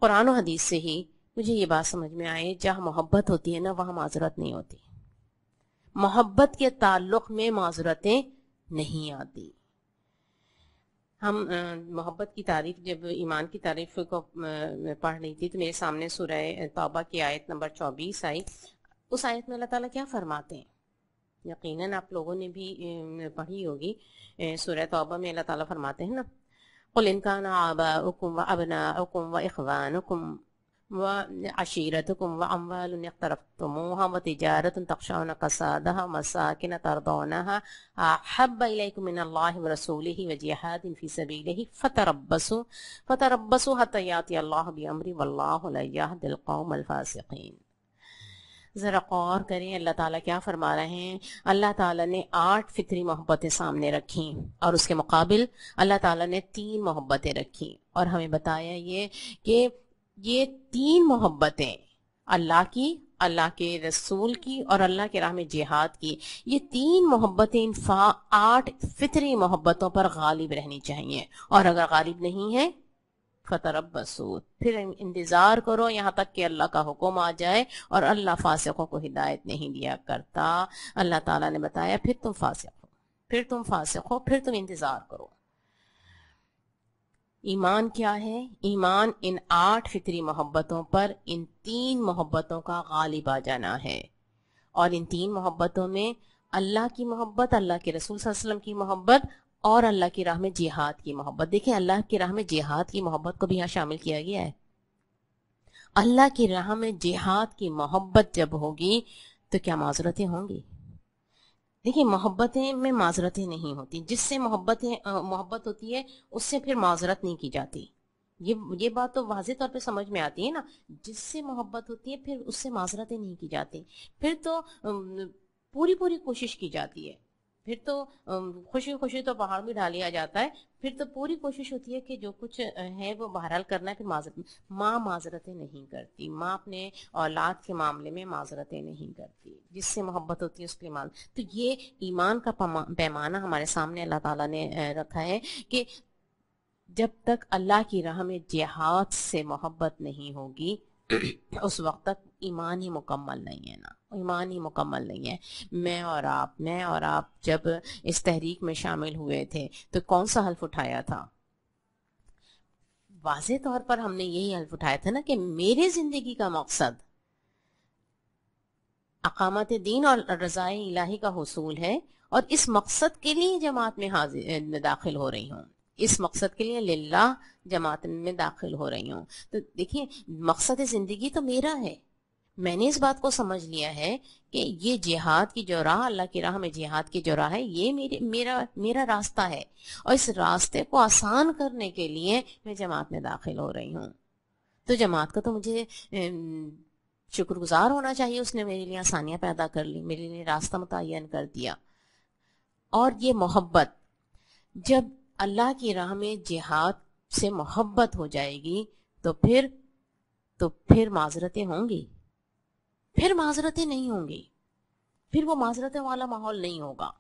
قرآن و حدیث سے ہی مجھے یہ بات سمجھ میں آئے, جہاں محبت ہوتی ہے نا وہاں معذرت نہیں ہوتی. محبت کے تعلق میں معذرتیں نہیں آتی. ہم محبت کی تعریف, جب ایمان کی تعریف کو پڑھ رہی تھی تو میرے سامنے سورہ توبہ کی آیت نمبر 24 آئی. اس آیت میں اللہ تعالیٰ کیا فرماتے ہیں؟ یقیناً آپ لوگوں نے بھی پڑھی ہوگی. سورہ توبہ میں اللہ تعالیٰ فرماتے ہیں نا, قُلْ إِنْ كَانَ آبَاؤُكُمْ وَأَبْنَاؤُكُمْ وَإِخْوَانُكُمْ وعشيرتكم وأموال اقترفتموها وتجارة تخشون كسادها ومساكن ترضونها أحب إليكم من الله ورسوله وجهاد في سبيله فتربصوا حتى يأتي الله بأمره والله لا يهدي القوم الفاسقين. ذرا غور کریں اللہ تعالیٰ کیا فرما رہے ہیں. اللہ تعالیٰ نے 8 فطری محبتیں سامنے رکھیں اور اس کے مقابل اللہ تعالیٰ نے 3 محبتیں رکھیں اور ہمیں بتایا کہ یہ 3 محبتیں اللہ کی, اللہ کے رسول کی اور اللہ کے راہ میں جہاد کی, یہ 3 محبتیں 8 فطری محبتوں پر غالب رہنی چاہیے. اور اگر غالب نہیں ہے فتربصوا, پھر انتظار کرو یہاں تک کہ اللہ کا حکم آ جائے, اور اللہ فاسقوں کو ہدایت نہیں دیا کرتا. اللہ تعالیٰ نے بتایا پھر تم فاسق ہو, پھر تم انتظار کرو. ایمان کیا ہے؟ ایمان ان 8 فطری محبتوں پر ان 3 محبتوں کا غالب آ جانا ہے. اور ان 3 محبتوں میں اللہ کی محبت, اللہ کے رسول صلی اللہ علیہ وسلم کی محبت اور اللہ کی راہ میں جہاد کی محبت. دیکھیں اللہ کی راہ میں جہاد کی محبت کو بھی یہاں شامل کیا گیا ہے. اللہ کی راہ میں جہاد کی محبت جب ہوگی تو کیا معذرتیں ہوں گی؟ دیکھیں محبتیں میں معذرتیں نہیں ہوتی. جس سے محبت ہوتی ہے اس سے پھر معذرت نہیں کی جاتی. یہ بات تو واضح طور پہ سمجھ میں آتی ہے نا. جس سے محبت ہوتی ہے پھر اس سے معذرتیں نہیں کی جاتی. پھر تو پوری کوشش کی جاتی ہے. پھر تو خوشی تو پہاڑ میں ڈالیا جاتا ہے. پھر تو پوری کوشش ہوتی ہے کہ جو کچھ ہے وہ بہرحال کرنا ہے. پھر ماں معذرتیں نہیں کرتی. ماں اپنے اولاد کے معاملے میں معذرتیں نہیں کرتی. جس سے محبت ہوتی ہے اس کے تو یہ ایمان کا پیمانہ ہمارے سامنے اللہ تعالیٰ نے رکھا ہے کہ جب تک اللہ کی راہ میں جہاد سے محبت نہیں ہوگی اس وقت تک ایمان ہی مکمل نہیں ہے نا. ایمان ہی مکمل نہیں ہے. میں اور آپ جب اس تحریک میں شامل ہوئے تھے تو کون سا حلف اٹھایا تھا؟ واضح طور پر ہم نے یہی حلف اٹھایا تھا نا کہ میرے زندگی کا مقصد اقامت دین اور رضائے الہی کا حصول ہے, اور اس مقصد کے لیے جماعت میں داخل ہو رہی ہوں. اس مقصد کے لیے للہ جماعت میں داخل ہو رہی ہوں. تو دیکھیں مقصد زندگی تو میرا ہے. میں نے اس بات کو سمجھ لیا ہے کہ یہ جہاد کی جو راہ, اللہ کی راہ میں جہاد کی جو راہ ہے, یہ میرا راستہ ہے, اور اس راستے کو آسان کرنے کے لیے میں جماعت میں داخل ہو رہی ہوں. تو جماعت کا تو مجھے شکر گزار ہونا چاہیے. اس نے میرے لیے آسانیاں پیدا کر لی, میرے لیے راستہ متعین کر دیا. اور یہ محبت جب اللہ کی راہ میں جہاد سے محبت ہو جائے گی تو پھر معذرتیں ہوں گی. پھر معذرتیں نہیں ہوں گی. پھر وہ معذرتیں والا ماحول نہیں ہوگا.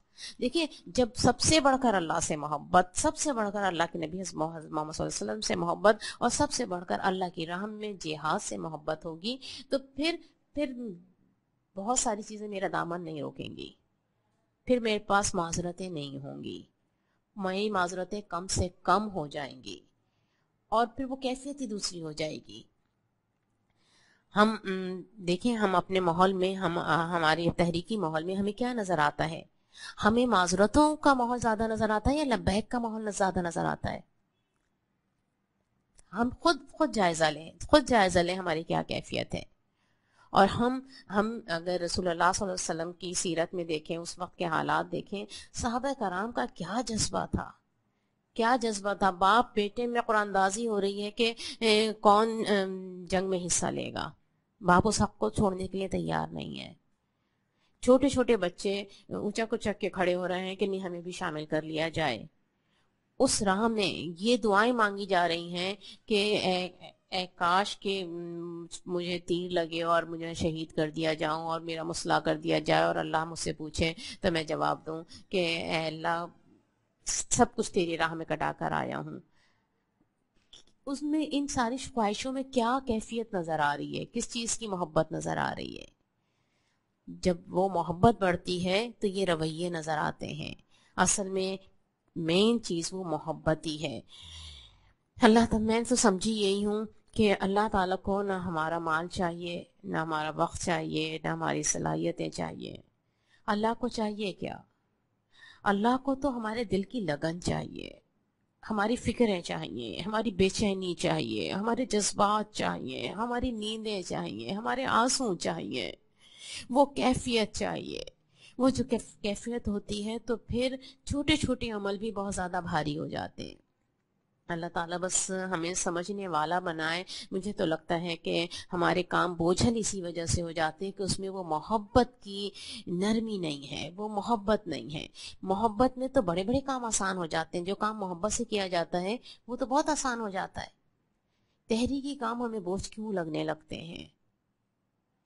دیکھیے جب سب سے بڑھ کر اللہ سے محبت, سب سے بڑھ کر اللہ کے نبی محمد صلی اللہ علیہ وسلم سے محبت, اور سب سے بڑھ کر اللہ کی راہ میں جہاد سے محبت ہوگی تو پھر بہت ساری چیزیں میرا دامن نہیں روکیں گی. پھر میرے پاس معذرتیں نہیں ہوں گی. میری معذرتیں کم سے کم ہو جائیں گی, اور پھر وہ کیفیت ہی دوسری ہو جائے گی. ہم دیکھیں ہم اپنے ماحول میں, ہماری تحریکی ماحول میں ہمیں کیا نظر آتا ہے؟ ہمیں معذرتوں کا ماحول زیادہ نظر آتا ہے یا لبیک کا ماحول زیادہ نظر آتا ہے؟ ہم خود جائزہ لیں ہماری کیا کیفیت ہے. اور ہم اگر رسول اللہ صلی اللہ علیہ وسلم کی سیرت میں دیکھیں، اس وقت کے حالات دیکھیں، صحابہ کرام کا کیا جذبہ تھا، کیا جذبہ تھا. باپ بیٹے میں قرآن اندازی ہو رہی ہے کہ کون جنگ میں حصہ لے گا، باپ اس حق کو چھوڑنے کے لیے تیار نہیں ہے. چھوٹے چھوٹے بچے اونچا کچک کے کھڑے ہو رہے ہیں کہ نہیں ہمیں بھی شامل کر لیا جائے. اس راہ میں یہ دعائیں مانگی جا رہی ہیں کہ اے کاش کہ مجھے تیر لگے اور مجھے شہید کر دیا جاؤں اور میرا مسلح کر دیا جائے، اور اللہ مجھ سے پوچھے تو میں جواب دوں کہ اے اللہ سب کچھ تیری راہ میں کٹا کر آیا ہوں. اس میں ان ساری خواہشوں میں کیا کیفیت نظر آ رہی ہے، کس چیز کی محبت نظر آ رہی ہے؟ جب وہ محبت بڑھتی ہے تو یہ رویے نظر آتے ہیں. اصل میں مین چیز وہ محبت ہی ہے. اللہ تعالیٰ، میں تو سمجھی یہی ہوں کہ اللہ تعالیٰ کو نہ ہمارا مال چاہیے، نہ ہمارا وقت چاہیے، نہ ہماری صلاحیتیں چاہیے. اللہ کو چاہیے کیا؟ اللہ کو تو ہمارے دل کی لگن چاہیے، ہماری فکریں چاہیے، ہماری بے چینی چاہیے، ہمارے جذبات چاہیے، ہماری نیندیں چاہیے، ہمارے آنسو چاہیے، وہ کیفیت چاہیے. وہ جو کیفیت ہوتی ہے تو پھر چھوٹے چھوٹے عمل بھی بہت زیادہ بھاری ہو جاتے ہیں. اللہ تعالیٰ بس ہمیں سمجھنے والا بنائے. مجھے تو لگتا ہے کہ ہمارے کام بوجھل اسی وجہ سے ہو جاتے ہیں کہ اس میں وہ محبت کی نرمی نہیں ہے، وہ محبت نہیں ہے. محبت میں تو بڑے بڑے کام آسان ہو جاتے ہیں. جو کام محبت سے کیا جاتا ہے وہ تو بہت آسان ہو جاتا ہے. تحریکی کام ہمیں بوجھ کیوں لگنے لگتے ہیں؟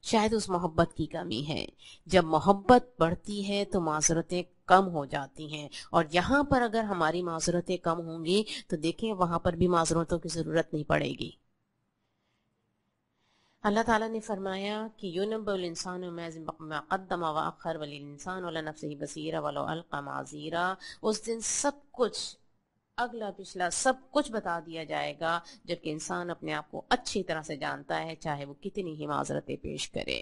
شاید اس محبت کی کمی ہے. جب محبت بڑھتی ہے تو معذرتیں کم ہو جاتی ہیں، اور یہاں پر اگر ہماری معذرتیں کم ہوں گی تو دیکھیں وہاں پر بھی معذرتوں کی ضرورت نہیں پڑے گی. اللہ تعالیٰ نے فرمایا کہ یُنَبَّأُ الْإِنسَانُ مَا قَدَّمَ وَأَخَّرَ وَلِلْإِنسَانُ عَلَىٰ نَفْسِهِ بَصِيرَةٌ وَلَوْ أَلْقَىٰ مَعَاذِيرًا. اس دن سب کچھ اگلا پچھلا سب کچھ بتا دیا جائے گا، جبکہ انسان اپنے آپ کو اچھی طرح سے جانتا ہے، چاہے وہ کتنی ہی معذرتیں پیش کرے.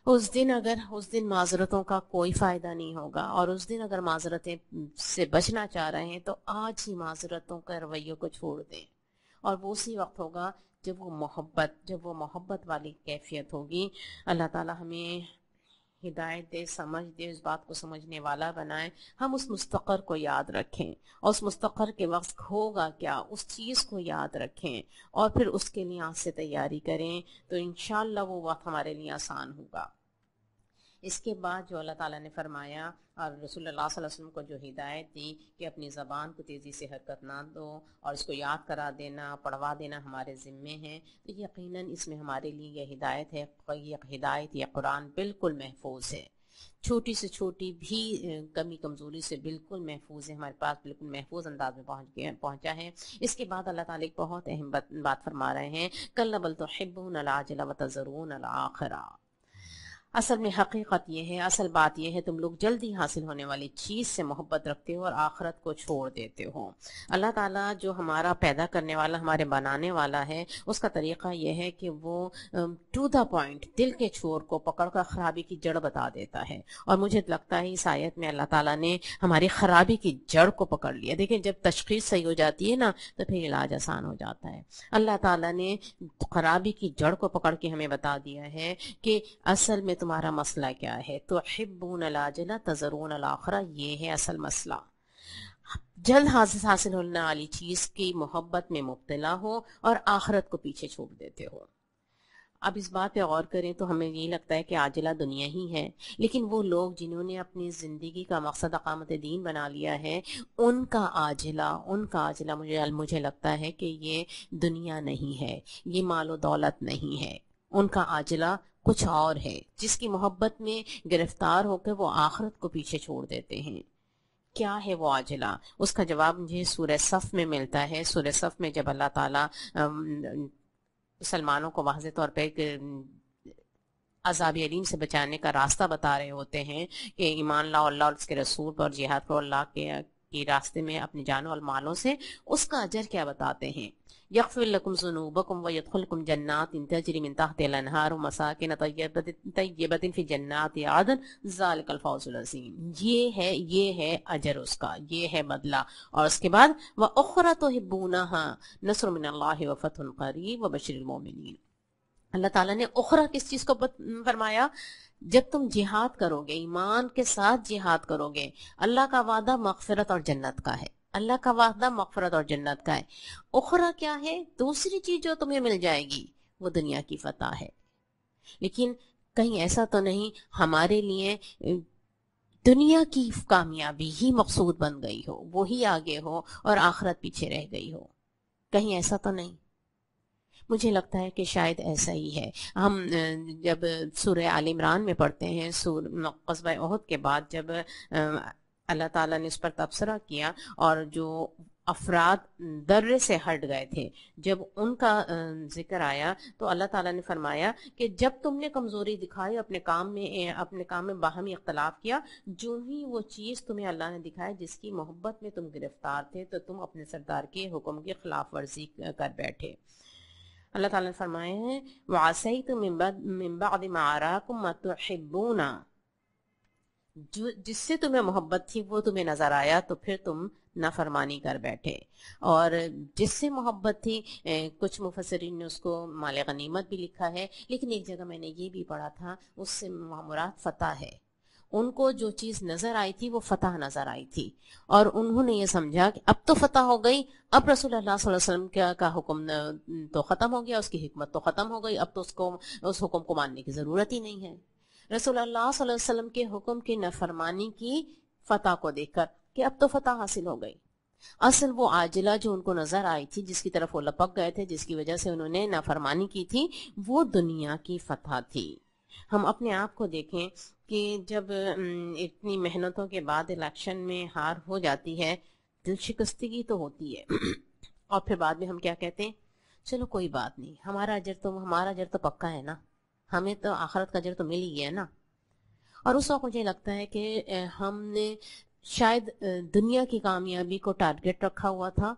اس دن معذرتوں کا کوئی فائدہ نہیں ہوگا. اور اس دن اگر معذرتیں سے بچنا چاہ رہے ہیں تو آج ہی معذرتوں کا رویوں کو چھوڑ دیں. اور وہ اسی وقت ہوگا جب وہ محبت والی کیفیت ہوگی. اللہ تعالیٰ ہمیں ہدایت دے، سمجھ دے، اس بات کو سمجھنے والا بنائے. ہم اس مستقر کو یاد رکھیں، اور اس مستقر کے وقت ہوگا کیا اس چیز کو یاد رکھیں، اور پھر اس کے لیے آج سے تیاری کریں تو انشاءاللہ وہ وقت ہمارے لیے آسان ہوگا. اس کے بعد جو اللہ تعالیٰ نے فرمایا اور رسول اللہ صلی اللہ علیہ وسلم کو جو ہدایت دی کہ اپنی زبان کو تیزی سے حرکت نہ دو اور اس کو یاد کرا دینا، پڑھوا دینا ہمارے ذمے ہیں، تو یقیناً اس میں ہمارے لیے یہ ہدایت ہے. یہ قرآن بالکل محفوظ ہے، چھوٹی سے چھوٹی بھی کمی کمزوری سے بالکل محفوظ ہے، ہمارے پاس بالکل محفوظ انداز میں پہنچا ہے. اس کے بعد اللہ تعالیٰ ایک بہت اہم بات فرما رہے ہیں، کَلَّا بَلْ تُحِبُّونَ الْعَاجِلَةَ وَتَذَرُونَ الْآخِرَةَ. اصل میں حقیقت یہ ہے، اصل بات یہ ہے، تم لوگ جلدی حاصل ہونے والی چیز سے محبت رکھتے ہو اور آخرت کو چھوڑ دیتے ہو. اللہ تعالیٰ جو ہمارا پیدا کرنے والا، ہمارے بنانے والا ہے، اس کا طریقہ یہ ہے کہ وہ ٹو دا پوائنٹ دل کے چھور کو پکڑ کر خرابی کی جڑ بتا دیتا ہے. اور مجھے لگتا ہے اس آیت میں اللہ تعالیٰ نے ہماری خرابی کی جڑ کو پکڑ لیا. دیکھیں جب تشخیص صحیح ہو جاتی ہے نا تو پھر علاج آسان ہو جاتا ہے. اللہ تعالیٰ نے خرابی کی جڑ کو پکڑ کے ہمیں بتا دیا ہے کہ اصل میں تمہارا مسئلہ کیا ہے. تحبون العاجلہ تذرون الآخرہ، یہ ہے اصل مسئلہ. جلد حاصل ہونے والی چیز کی محبت میں مبتلا ہو اور آخرت کو پیچھے چھوڑ دیتے ہو. اب اس بات پہ غور کریں تو ہمیں یہی لگتا ہے کہ عاجلہ دنیا ہی ہے، لیکن وہ لوگ جنہوں نے اپنی زندگی کا مقصد اقامت دین بنا لیا ہے، ان کا عاجلہ مجھے لگتا ہے کہ یہ دنیا نہیں ہے، یہ مال و دولت نہیں ہے. ان کا عاجلہ کچھ اور ہے، جس کی محبت میں گرفتار ہو کر وہ آخرت کو پیچھے چھوڑ دیتے ہیں. کیا ہے وہ عاجلہ؟ اس کا جواب مجھے سورہ صف میں ملتا ہے. سورہ صف میں جب اللہ تعالیٰ مسلمانوں کو واضح طور پہ عذاب علیم سے بچانے کا راستہ بتا رہے ہوتے ہیں کہ ایمان لاؤ اللہ اور اس کے رسول پر، جہاد کرو اللہ کے راستے میں اپنی جانوں اور مالوں سے، اس کا اجر کیا بتاتے ہیں. یغفر لکم ذنوبکم ویدخلکم جنات تجری من تحتها الانہار ومساکن طیبۃ فی جنات عدن ذالک الفوز العظیم. یہ ہے اجر اس کا، یہ ہے بدلہ. اور اس کے بعد وَأُخْرَى تُحِبُّونَهَا نصر من اللہ وفتح قریب وبشر المؤمنین. اللہ تعالیٰ نے اخرا کس چیز کو فرمایا؟ جب تم جہاد کرو گے، ایمان کے ساتھ جہاد کرو گے، اللہ کا وعدہ مغفرت اور جنت کا ہے، اللہ کا وعدہ مغفرت اور جنت کا ہے۔ اخرا کیا ہے؟ دوسری چیز جو تمہیں مل جائے گی وہ دنیا کی فتح ہے۔ لیکن کہیں ایسا تو نہیں ہمارے لیے دنیا کی کامیابی ہی مقصود بن گئی ہو، وہی آگے ہو اور آخرت پیچھے رہ گئی ہو؟ کہیں ایسا تو نہیں؟ مجھے لگتا ہے کہ شاید ایسا ہی ہے۔ ہم جب سورہ آل عمران میں پڑھتے ہیں، غزوہ احد کے بعد جب اللہ تعالیٰ نے اس پر تبصرہ کیا اور جو افراد درے سے ہٹ گئے تھے، جب ان کا ذکر آیا تو اللہ تعالیٰ نے فرمایا کہ جب تم نے کمزوری دکھائی، اپنے کام میں باہمی اختلاف کیا، جو ہی وہ چیز تمہیں اللہ نے دکھائی جس کی محبت میں تم گرفتار تھے، تو تم اپنے سردار کے حکم کی خلاف ورزی کر بیٹھے۔ اللہ تعالیٰ نے فرمائے ہیں وَعَصَيْتُم مِّن بَعْدِ مَا أَرَاكُم مَّا تُحِبُّونَ، جس سے تمہیں محبت تھی وہ تمہیں نظر آیا تو پھر تم نافرمانی کر بیٹھے۔ اور جس سے محبت تھی، کچھ مفسرین نے اس کو مال غنیمت بھی لکھا ہے، لیکن ایک جگہ میں نے یہ بھی پڑھا تھا اس سے مراد فتح ہے۔ ان کو جو چیز نظر آئی تھی وہ فتح نظر آئی تھی، اور انہوں نے یہ سمجھا کہ اب تو فتح ہو گئی، اب رسول اللہ صلی اللہ علیہ وسلم کا حکم تو ختم ہو گیا، اس کی حکمت تو ختم ہو گئی، اب تو اس حکم کو ماننے کی ضرورت ہی نہیں ہے۔ رسول اللہ صلی اللہ علیہ وسلم کے حکم کی نافرمانی کی فتح کو دیکھ کر کہ اب تو فتح حاصل ہو گئی۔ اصل وہ عاجلہ جو ان کو نظر آئی تھی، جس کی طرف وہ لپک گئے تھے، جس کی وجہ سے انہوں نے نافرمانی کی تھی، وہ دنیا کی فتح تھی۔ ہم اپنے آپ کو دیکھیں کہ جب اتنی محنتوں کے بعد الیکشن میں ہار ہو جاتی ہے، دل شکستگی تو ہوتی ہے، اور پھر بعد میں ہم کیا کہتے ہیں؟ چلو کوئی بات نہیں، ہمارا اجر تو پکا ہے نا، ہمیں تو آخرت کا اجر تو مل ہی گیا نا۔ اور اس وقت مجھے لگتا ہے کہ ہم نے شاید دنیا کی کامیابی کو ٹارگٹ رکھا ہوا تھا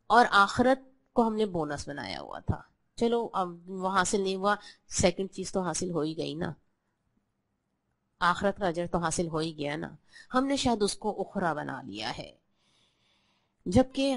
اور آخرت کو ہم نے بونس بنایا ہوا تھا۔ چلو اب وہ حاصل نہیں ہوا، سیکنڈ چیز تو حاصل ہو ہی گئی نا، آخرت کا اجر تو حاصل ہو ہی گیا نا۔ ہم نے شاید اس کو اخرا بنا لیا ہے، جبکہ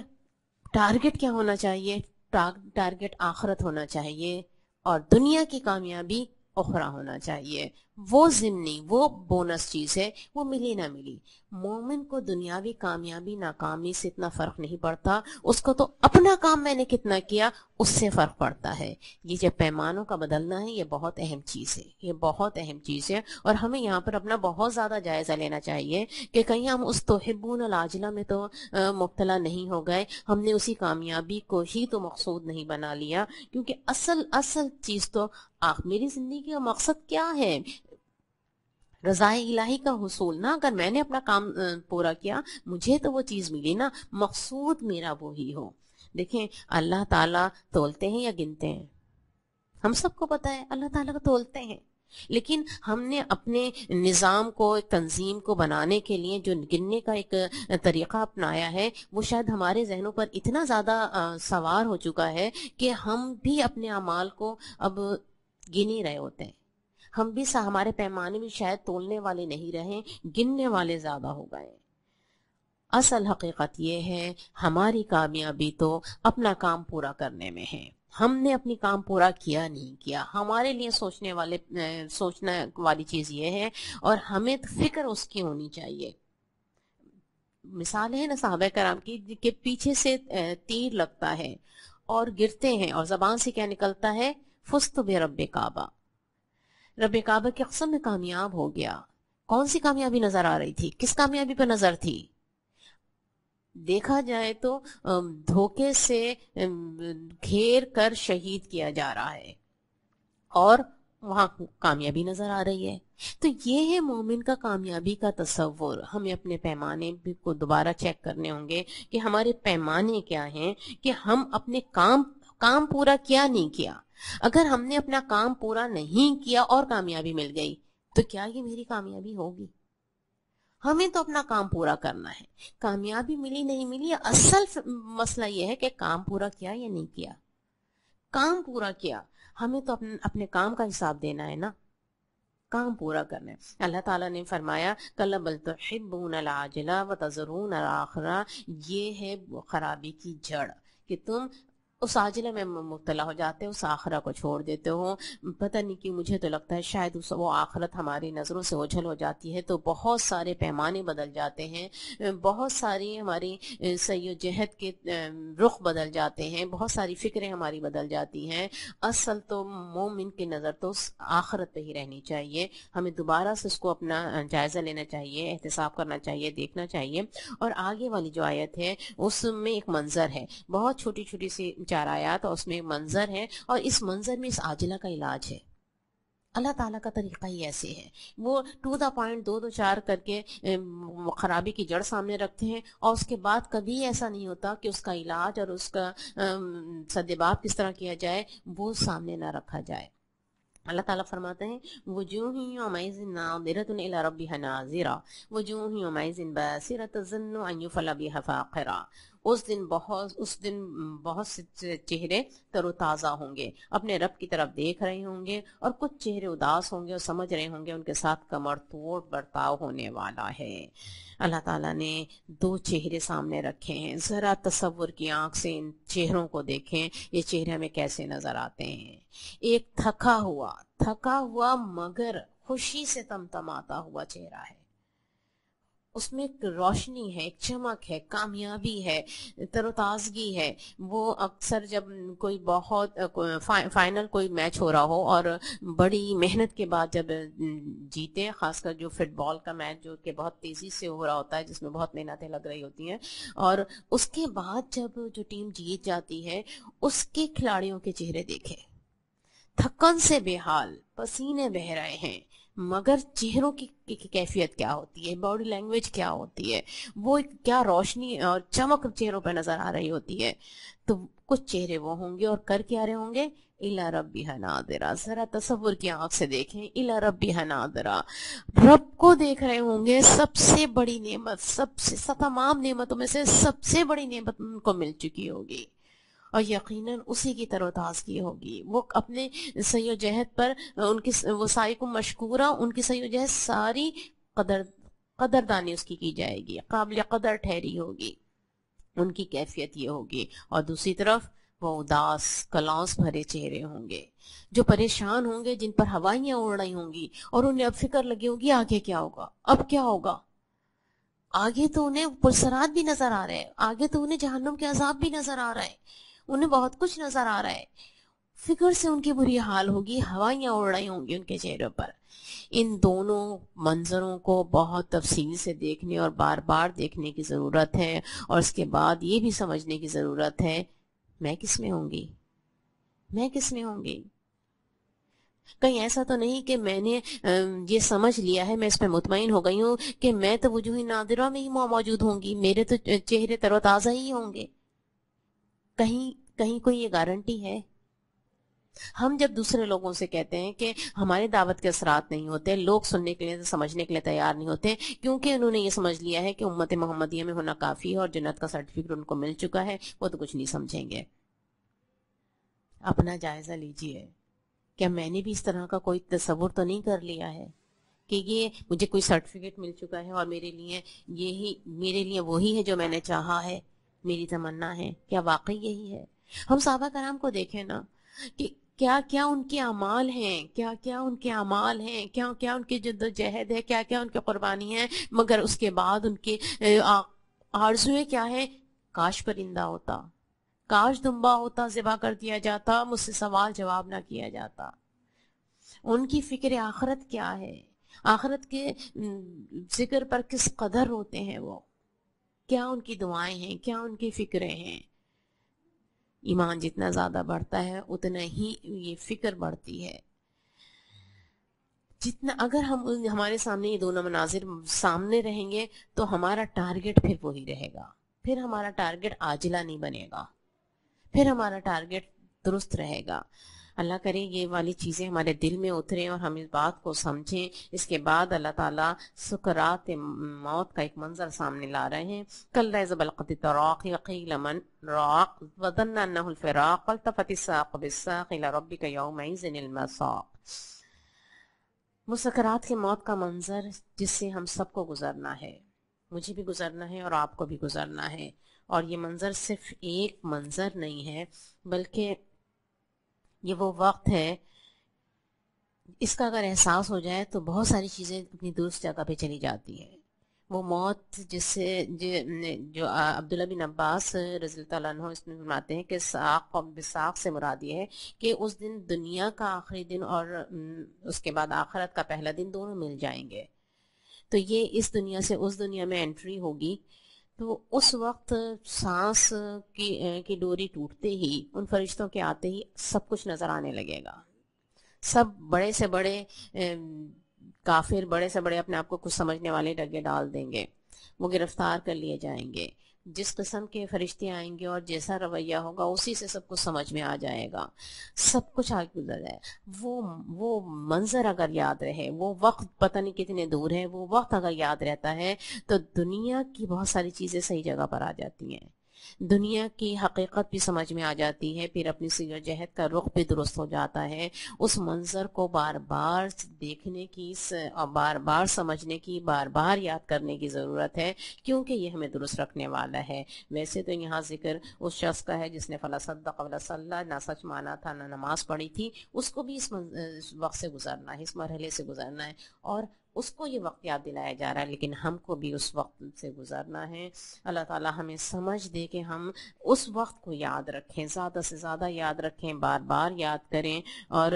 ٹارگٹ کیا ہونا چاہیے؟ ٹارگٹ آخرت ہونا چاہیے، اور دنیا کی کامیابی اخرا ہونا چاہیے۔ وہ ضمنی، وہ بونس چیز ہے، وہ ملی نہ ملی، مومن کو دنیاوی کامیابی ناکامی سے اتنا فرق نہیں پڑتا، اس کو تو اپنا کام میں نے کتنا کیا اس سے فرق پڑتا ہے۔ یہ جو پیمانوں کا بدلنا ہے، یہ بہت اہم چیز ہے، یہ بہت اہم چیز ہے، اور ہمیں یہاں پر اپنا بہت زیادہ جائزہ لینا چاہیے کہ کہیں ہم اس تحبون العاجلہ میں تو مبتلا نہیں ہو گئے، ہم نے اسی کامیابی کو ہی تو مقصود نہیں بنا لیا، کیونکہ اصل چیز تو میری زندگی کا مقصد کیا ہے؟ رضا الہی کا حصول نا۔ اگر میں نے اپنا کام پورا کیا، مجھے تو وہ چیز ملی نا، مقصود میرا وہی ہو۔ دیکھیں اللہ تعالیٰ تولتے ہیں یا گنتے ہیں؟ ہم سب کو پتا ہے اللہ تعالیٰ کو تولتے ہیں، لیکن ہم نے اپنے نظام کو، تنظیم کو بنانے کے لیے جو گننے کا ایک طریقہ اپنایا ہے، وہ شاید ہمارے ذہنوں پر اتنا زیادہ سوار ہو چکا ہے کہ ہم بھی اپنے اعمال کو اب گن ہی رہے ہوتے ہیں۔ ہم بھی ہمارے پیمانے میں شاید تولنے والے نہیں رہے، گننے والے زیادہ ہو گئے۔ اصل حقیقت یہ ہے ہماری کامیابی تو اپنا کام پورا کرنے میں ہے۔ ہم نے اپنی کام پورا کیا نہیں کیا، ہمارے لیے سوچنے والی چیز یہ ہے، اور ہمیں فکر اس کی ہونی چاہیے۔ مثال ہے نا صحابہ کرام کی کہ پیچھے سے تیر لگتا ہے اور گرتے ہیں، اور زبان سے کیا نکلتا ہے؟ فزت برب کعبہ، رب کعبہ کی قسم میں کامیاب ہو گیا۔ کون سی کامیابی نظر آ رہی تھی؟ کس کامیابی پہ نظر تھی؟ دیکھا جائے تو دھوکے سے گھیر کر شہید کیا جا رہا ہے، اور وہاں کامیابی نظر آ رہی ہے۔ تو یہ ہے مومن کا کامیابی کا تصور۔ ہمیں اپنے پیمانے کو دوبارہ چیک کرنے ہوں گے کہ ہمارے پیمانے کیا ہیں، کہ ہم اپنے کام پورا کیا نہیں کیا۔ اگر ہم نے اپنا کام پورا نہیں کیا اور کامیابی مل گئی تو کیا یہ میری کامیابی ہوگی؟ ہمیں تو اپنا کام پورا کرنا ہے، کامیابی ملی نہیں ملی، اصل مسئلہ یہ ہے کہ کام پورا کیا یا نہیں کیا۔ کام پورا کیا، ہمیں تو اپنے کام کا حساب دینا ہے نا، کام پورا کرنا ہے۔ اللہ تعالیٰ نے فرمایا کَلَّا بَلْ تُحِبُّونَ الْعَاجِلَةَ وَتَذَرُونَ الْآخِرَةَ، یہ ہے خرابی کی جڑ کہ تم اس عاجلہ میں مبتلا ہو جاتے ہیں، اس آخرہ کو چھوڑ دیتے ہو. پتہ نہیں کہ مجھے تو لگتا ہے شاید وہ آخرت ہماری نظروں سے اوجھل ہو جاتی ہے تو بہت سارے پیمانے بدل جاتے ہیں، بہت ساری ہماری سعی و جہد کے رخ بدل جاتے ہیں، بہت ساری فکریں ہماری بدل جاتی ہیں. اصل تو مومن کی نظر تو اس آخرت پہ ہی رہنی چاہیے. ہمیں دوبارہ سے اس کو اپنا جائزہ لینا چاہیے، احتساب کرنا چاہیے، دیکھنا چاہیے. اور آگے والی جو آیت ہے اس میں ایک منظر ہے، بہت چھوٹی چھوٹی سی 4 آیات، اور اس میں ایک منظر ہے، اور اس منظر میں اس عاجلہ کا علاج ہے. اللہ تعالیٰ کا طریقہ ہی ایسے ہے، وہ ٹو دا پوائنٹ 2 4 کر کے خرابی کی جڑ سامنے رکھتے ہیں، اور اس کے بعد کبھی ایسا نہیں ہوتا کہ اس کا علاج اور اس کا سدباب کس طرح کیا جائے وہ سامنے نہ رکھا جائے. اللہ تعالیٰ فرماتے ہیں وجوہ یومئذ ناظرۃ الی ربها ناظرہ وجوہ یومئذ باسرۃ تظن ان یفعل بها فاقرہ. اس دن بہت سے چہرے تر و تازہ ہوں گے، اپنے رب کی طرف دیکھ رہے ہوں گے، اور کچھ چہرے اداس ہوں گے اور سمجھ رہے ہوں گے ان کے ساتھ کمر توڑ برتاؤ ہونے والا ہے. اللہ تعالیٰ نے 2 چہرے سامنے رکھے ہیں. ذرا تصور کی آنکھ سے ان چہروں کو دیکھیں، یہ چہرے ہمیں کیسے نظر آتے ہیں. ایک تھکا ہوا مگر خوشی سے تمتماتا ہوا چہرہ ہے، اس میں ایک روشنی ہے، ایک چمک ہے، کامیابی ہے، تر و تازگی ہے. وہ اکثر جب کوئی بہت فائنل کوئی میچ ہو رہا ہو اور بڑی محنت کے بعد جب جیتے، خاص کر جو فٹ بال کا میچ جو کہ بہت تیزی سے ہو رہا ہوتا ہے، جس میں بہت محنتیں لگ رہی ہوتی ہیں، اور اس کے بعد جب جو ٹیم جیت جاتی ہے اس کے کھلاڑیوں کے چہرے دیکھے، تھکن سے بے حال، پسینے بہ رہے ہیں، مگر چہروں کی کیفیت کیا ہوتی ہے، باڈی لینگویج کیا ہوتی ہے، وہ کیا روشنی اور چمک چہروں پہ نظر آ رہی ہوتی ہے. تو کچھ چہرے وہ ہوں گے اور کر کے آ رہے ہوں گے اِلیٰ رَبِّهَا نَاظِرَةٌ. ذرا تصور کی آنکھ سے دیکھیں، اِلیٰ رَبِّهَا نَاظِرَةٌ، رب کو دیکھ رہے ہوں گے. سب سے بڑی نعمت، تمام نعمتوں میں سے سب سے بڑی نعمت ان کو مل چکی ہوگی، اور یقیناً اسی کی تر و تازگی ہوگی. وہ اپنے سعی و جہد پر ان کی وہ سعیکم مشکورہ، ان کی سعی و جہد ساری قدردانی اس کی جائے گی، قابل قدر ٹھہری ہوگی. ان کی کیفیت یہ ہوگی. اور دوسری طرف وہ اداس کلاس بھرے چہرے ہوں گے، جو پریشان ہوں گے، جن پر ہوائیاں اڑ رہی ہوں گی، اور انہیں اب فکر لگی ہوگی آگے کیا ہوگا، اب کیا ہوگا. آگے تو انہیں پرسرات بھی نظر آ رہے ہیں، آگے تو انہیں جہنم کے عذاب بھی نظر آ رہے ہیں، انہیں بہت کچھ نظر آ رہا ہے. فکر سے ان کی بری حال ہوگی، ہوائیاں اڑ رہی ہوں گی ان کے چہروں پر. ان دونوں منظروں کو بہت تفصیل سے دیکھنے اور بار بار دیکھنے کی ضرورت ہے، اور اس کے بعد یہ بھی سمجھنے کی ضرورت ہے میں کس میں ہوں گی، میں کس میں ہوں گی. کہیں ایسا تو نہیں کہ میں نے یہ سمجھ لیا ہے، میں اس پہ مطمئن ہو گئی ہوں کہ میں تو وجوہ نادرہ میں ہی موجود ہوں گی، میرے تو چہرے تر و تازہ ہی ہوں گے. کہیں کوئی یہ گارنٹی ہے؟ ہم جب دوسرے لوگوں سے کہتے ہیں کہ ہمارے دعوت کے اثرات نہیں ہوتے، لوگ سننے کے لیے سمجھنے کے لیے تیار نہیں ہوتے، کیونکہ انہوں نے یہ سمجھ لیا ہے کہ امت محمدیہ میں ہونا کافی ہے اور جنت کا سرٹیفکیٹ ان کو مل چکا ہے، وہ تو کچھ نہیں سمجھیں گے. اپنا جائزہ لیجئے، کیا میں نے بھی اس طرح کا کوئی تصور تو نہیں کر لیا ہے کہ یہ مجھے کوئی سرٹیفکیٹ مل چکا ہے اور میرے لیے وہی ہے جو میں نے چاہا ہے، میری تمنا ہے. کیا واقعی یہی ہے؟ ہم صحابہ کرام کو دیکھیں نا کہ کیا کیا ان کے اعمال ہیں، کیا کیا ان کے اعمال ہیں، کیا کیا ان کی جد و جہد ہے، کیا کیا ان کی قربانی ہے، مگر اس کے بعد ان کی آرزویں کیا ہے؟ کاش پرندہ ہوتا، کاش دمبا ہوتا، ذبح کر دیا جاتا، مجھ سے سوال جواب نہ کیا جاتا. ان کی فکر آخرت کیا ہے، آخرت کے ذکر پر کس قدر ہوتے ہیں وہ، کیا ان کی دعائیں ہیں، کیا ان کی فکریں ہیں. ایمان جتنا زیادہ بڑھتا ہے اتنا ہی یہ فکر بڑھتی ہے. اگر ہمارے سامنے یہ دونوں مناظر سامنے رہیں گے تو ہمارا ٹارگٹ پھر وہی رہے گا، پھر ہمارا ٹارگٹ عاجلہ نہیں بنے گا، پھر ہمارا ٹارگٹ درست رہے گا. اللہ کرے یہ والی چیزیں ہمارے دل میں اتریں اور ہم اس بات کو سمجھیں. اس کے بعد اللہ تعالیٰ سکرات موت کا ایک منظر سامنے لا رہے ہیں. کل اذا بلغت التراقی وقیل من راق وظن انه الفراق والتفت الساق بالساق الى ربك يومئذ المساق. وہ سکرات کی موت کا منظر جس سے ہم سب کو گزرنا ہے، مجھے بھی گزرنا ہے اور آپ کو بھی گزرنا ہے. اور یہ منظر صرف ایک منظر نہیں ہے، بلکہ یہ وہ وقت ہے، اس کا اگر احساس ہو جائے تو بہت ساری چیزیں اپنی درست جگہ پہ چلی جاتی ہیں۔ وہ موت جس سے جو عبداللہ بن عباس رضی اللہ تعالیٰ عنہ اس میں فرماتے ہیں کہ ساق اور بساق سے مراد یہ ہے کہ اس دن دنیا کا آخری دن اور اس کے بعد آخرت کا پہلا دن دونوں مل جائیں گے، تو یہ اس دنیا سے اس دنیا میں انٹری ہوگی۔ تو اس وقت سانس کی ڈوری ٹوٹتے ہی، ان فرشتوں کے آتے ہی سب کچھ نظر آنے لگے گا، سب بڑے سے بڑے کافر، بڑے سے بڑے اپنے آپ کو کچھ سمجھنے والے ڈگے ڈال دیں گے، وہ گرفتار کر لیے جائیں گے۔ جس قسم کے فرشتے آئیں گے اور جیسا رویہ ہوگا اسی سے سب کچھ سمجھ میں آ جائے گا، سب کچھ آگے گزر جائے۔ وہ منظر اگر یاد رہے، وہ وقت پتہ نہیں کتنے دور ہے، وہ وقت اگر یاد رہتا ہے تو دنیا کی بہت ساری چیزیں صحیح جگہ پر آ جاتی ہیں، دنیا کی حقیقت بھی سمجھ میں آ جاتی ہے، پھر اپنی سیر و جہت کا رخ بھی درست ہو جاتا ہے۔ اس منظر کو بار بار دیکھنے کی اور بار بار سمجھنے کی، بار بار یاد کرنے کی ضرورت ہے، کیونکہ یہ ہمیں درست رکھنے والا ہے۔ ویسے تو یہاں ذکر اس شخص کا ہے جس نے فلا صدق ولا صلی، نہ سچ مانا تھا نہ نماز پڑھی تھی، اس کو بھی اس وقت سے گزرنا ہے، اس مرحلے سے گزرنا ہے، اور اس کو یہ وقت یاد دلایا جا رہا ہے، لیکن ہم کو بھی اس وقت سے گزرنا ہے۔ اللہ تعالی ہمیں سمجھ دے کہ ہم اس وقت کو یاد رکھیں، زیادہ سے زیادہ یاد رکھیں، بار بار یاد کریں، اور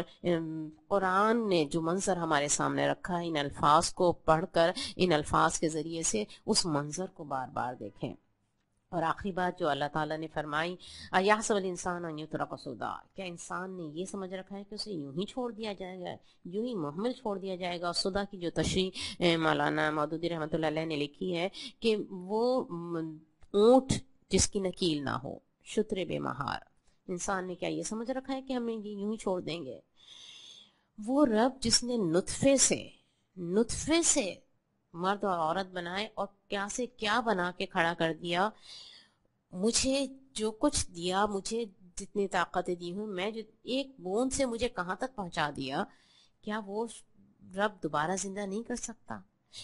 قرآن نے جو منظر ہمارے سامنے رکھا ہے، ان الفاظ کو پڑھ کر، ان الفاظ کے ذریعے سے اس منظر کو بار بار دیکھیں۔ اور آخری بات جو اللہ تعالیٰ نے فرمائی، اَیَحْسَبُ الْإِنسَانُ أَن يُتْرَكَ سُدًى، کیا انسان نے یہ سمجھ رکھا ہے کہ اسے یوں ہی چھوڑ دیا جائے گا، یوں ہی محمل چھوڑ دیا جائے گا؟ سدا کی جو تشریح مولانا مودودی رحمۃ اللہ علیہ نے لکھی ہے کہ وہ اونٹ جس کی نکیل نہ ہو، شتر بے مہار، انسان نے کیا یہ سمجھ رکھا ہے کہ ہمیں یوں ہی چھوڑ دیں گے؟ وہ رب جس نے نطفے سے مرد اور عورت بنائے اور کیا سے کیا بنا کے کھڑا کر دیا، مجھے جو کچھ دیا، مجھے جتنی طاقتیں دی ہوں، میں جو ایک بوند سے مجھے کہاں تک پہنچا دیا، کیا وہ رب دوبارہ زندہ نہیں کر سکتا؟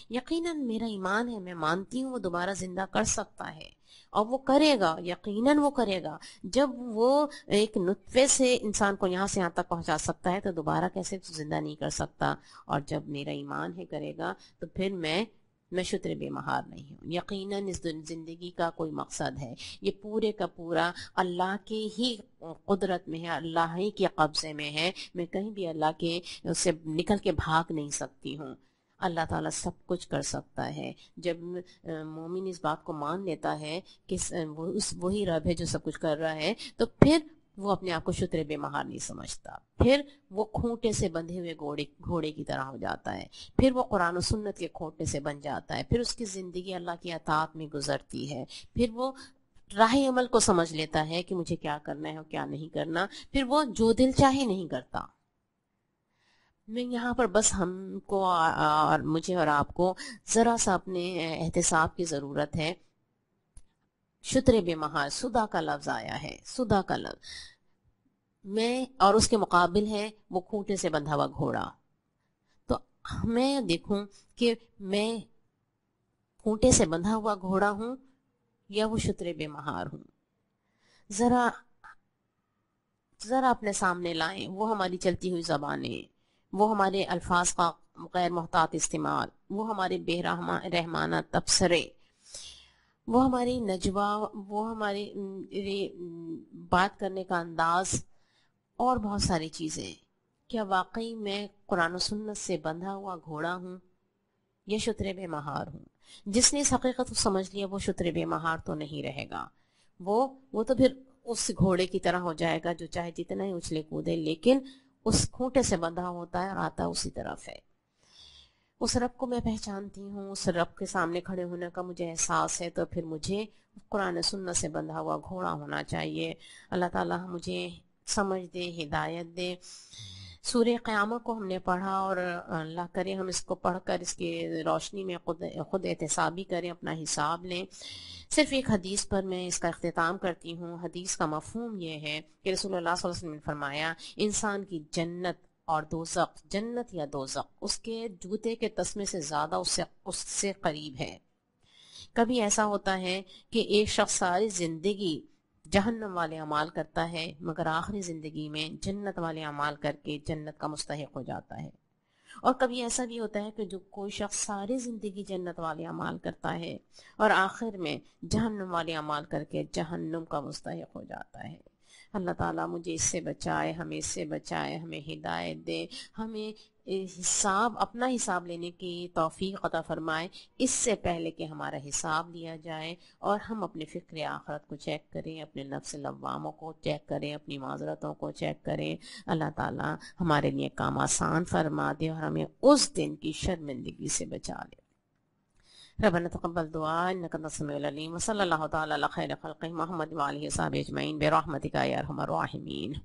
یقیناً میرا ایمان ہے، میں مانتی ہوں وہ دوبارہ زندہ کر سکتا ہے، اور وہ کرے گا، یقیناً وہ کرے گا۔ جب وہ ایک نطفے سے انسان کو یہاں سے یہاں تک پہنچا سکتا ہے تو دوبارہ کیسے زندہ نہیں کر سکتا؟ اور جب میرا ایمان ہے کرے گا، تو پھر میں شتر بے مہار نہیں ہوں۔ یقیناً اس زندگی کا کوئی مقصد ہے، یہ پورے کا پورا اللہ کے ہی قدرت میں ہے، اللہ ہی کے قبضے میں ہے، میں کہیں بھی اللہ کے سے نکل کے بھاگ نہیں سکتی ہوں۔ اللہ تعالیٰ سب کچھ کر سکتا ہے۔ جب مومن اس بات کو مان لیتا ہے کہ وہی رب ہے جو سب کچھ کر رہا ہے، تو پھر وہ اپنے آپ کو شتر بے مہار نہیں سمجھتا، پھر وہ کھوٹے سے بندھے ہوئے گھوڑے کی طرح ہو جاتا ہے، پھر وہ قرآن و سنت کے کھوٹے سے بن جاتا ہے، پھر اس کی زندگی اللہ کی اطاعت میں گزرتی ہے، پھر وہ راہ عمل کو سمجھ لیتا ہے کہ مجھے کیا کرنا ہے اور کیا نہیں کرنا، پھر وہ جو دل چاہے نہیں کرتا۔ میں یہاں پر بس ہم کو اور مجھے اور آپ کو ذرا سا اپنے احتساب کی ضرورت ہے۔ شتر بے مہار، سدا کا لفظ آیا ہے، سدا کا لفظ میں، اور اس کے مقابل ہے وہ کھوٹے سے بندھا ہوا گھوڑا۔ تو میں دیکھوں کہ میں کھوٹے سے بندھا ہوا گھوڑا ہوں یا وہ شتر بے مہار ہوں۔ ذرا اپنے سامنے لائیں، وہ ہماری چلتی ہوئی زبانیں، وہ ہمارے الفاظ کا غیر محتاط استعمال، وہ ہمارے بے رحمانہ تبصرے، وہ ہماری نجوا، وہ ہماری بات کرنے کا انداز، اور بہت ساری چیزیں۔ کیا واقعی میں قرآن و سنت سے بندھا ہوا گھوڑا ہوں یا شتر بے مہار ہوں؟ جس نے اس حقیقت کو سمجھ لیا وہ شتر بے مہار تو نہیں رہے گا، وہ تو پھر اس گھوڑے کی طرح ہو جائے گا جو چاہے جتنا ہی اچھلے کودے، لیکن اس کھوٹے سے بندھا ہوتا ہے اور آتا اسی طرف ہے۔ اس رب کو میں پہچانتی ہوں، اس رب کے سامنے کھڑے ہونے کا مجھے احساس ہے، تو پھر مجھے قرآن سنت سے بندھا ہوا گھوڑا ہونا چاہیے۔ اللہ تعالیٰ مجھے سمجھ دے، ہدایت دے۔ سورہ قیامت کو ہم نے پڑھا، اور اللہ کرے ہم اس کو پڑھ کر اس کی روشنی میں خود احتسابی کریں، اپنا حساب لیں۔ صرف ایک حدیث پر میں اس کا اختتام کرتی ہوں۔ حدیث کا مفہوم یہ ہے کہ رسول اللہ صلی اللہ علیہ وسلم نے فرمایا، انسان کی جنت اور دوزخ، جنت یا دوزخ، اس کے جوتے کے تسمے سے زیادہ اس سے قریب ہے، کبھی ایسا ہوتا ہے کہ ایک شخص ساری زندگی جہنم والے اعمال کرتا ہے مگر آخری زندگی میں جنت والے اعمال کر کے جنت کا مستحق ہو جاتا ہے، اور کبھی ایسا بھی ہوتا ہے کہ جو کوئی شخص ساری زندگی جنت والے اعمال کرتا ہے اور آخر میں جہنم والے اعمال کر کے جہنم کا مستحق ہو جاتا ہے۔ اللہ تعالیٰ مجھے اس سے بچائے، ہمیں اس سے بچائے، ہمیں ہدایت دے، ہمیں اپنا حساب لینے کی توفیق عطا فرمائے اس سے پہلے کہ ہمارا حساب لیا جائے، اور ہم اپنے فکر آخرت کو چیک کریں، اپنے نفس لواموں کو چیک کریں، اپنی معذرتوں کو چیک کریں۔ اللہ تعالیٰ ہمارے لیے کام آسان فرما دے اور ہمیں اس دن کی شرمندگی سے بچا لے۔ ربنا تقبل دعاء انك انت السميع العليم، وصلى الله تعالى على خير خلقه محمد وآله وصحبه اجمعين برحمتك يا ارحم الراحمين۔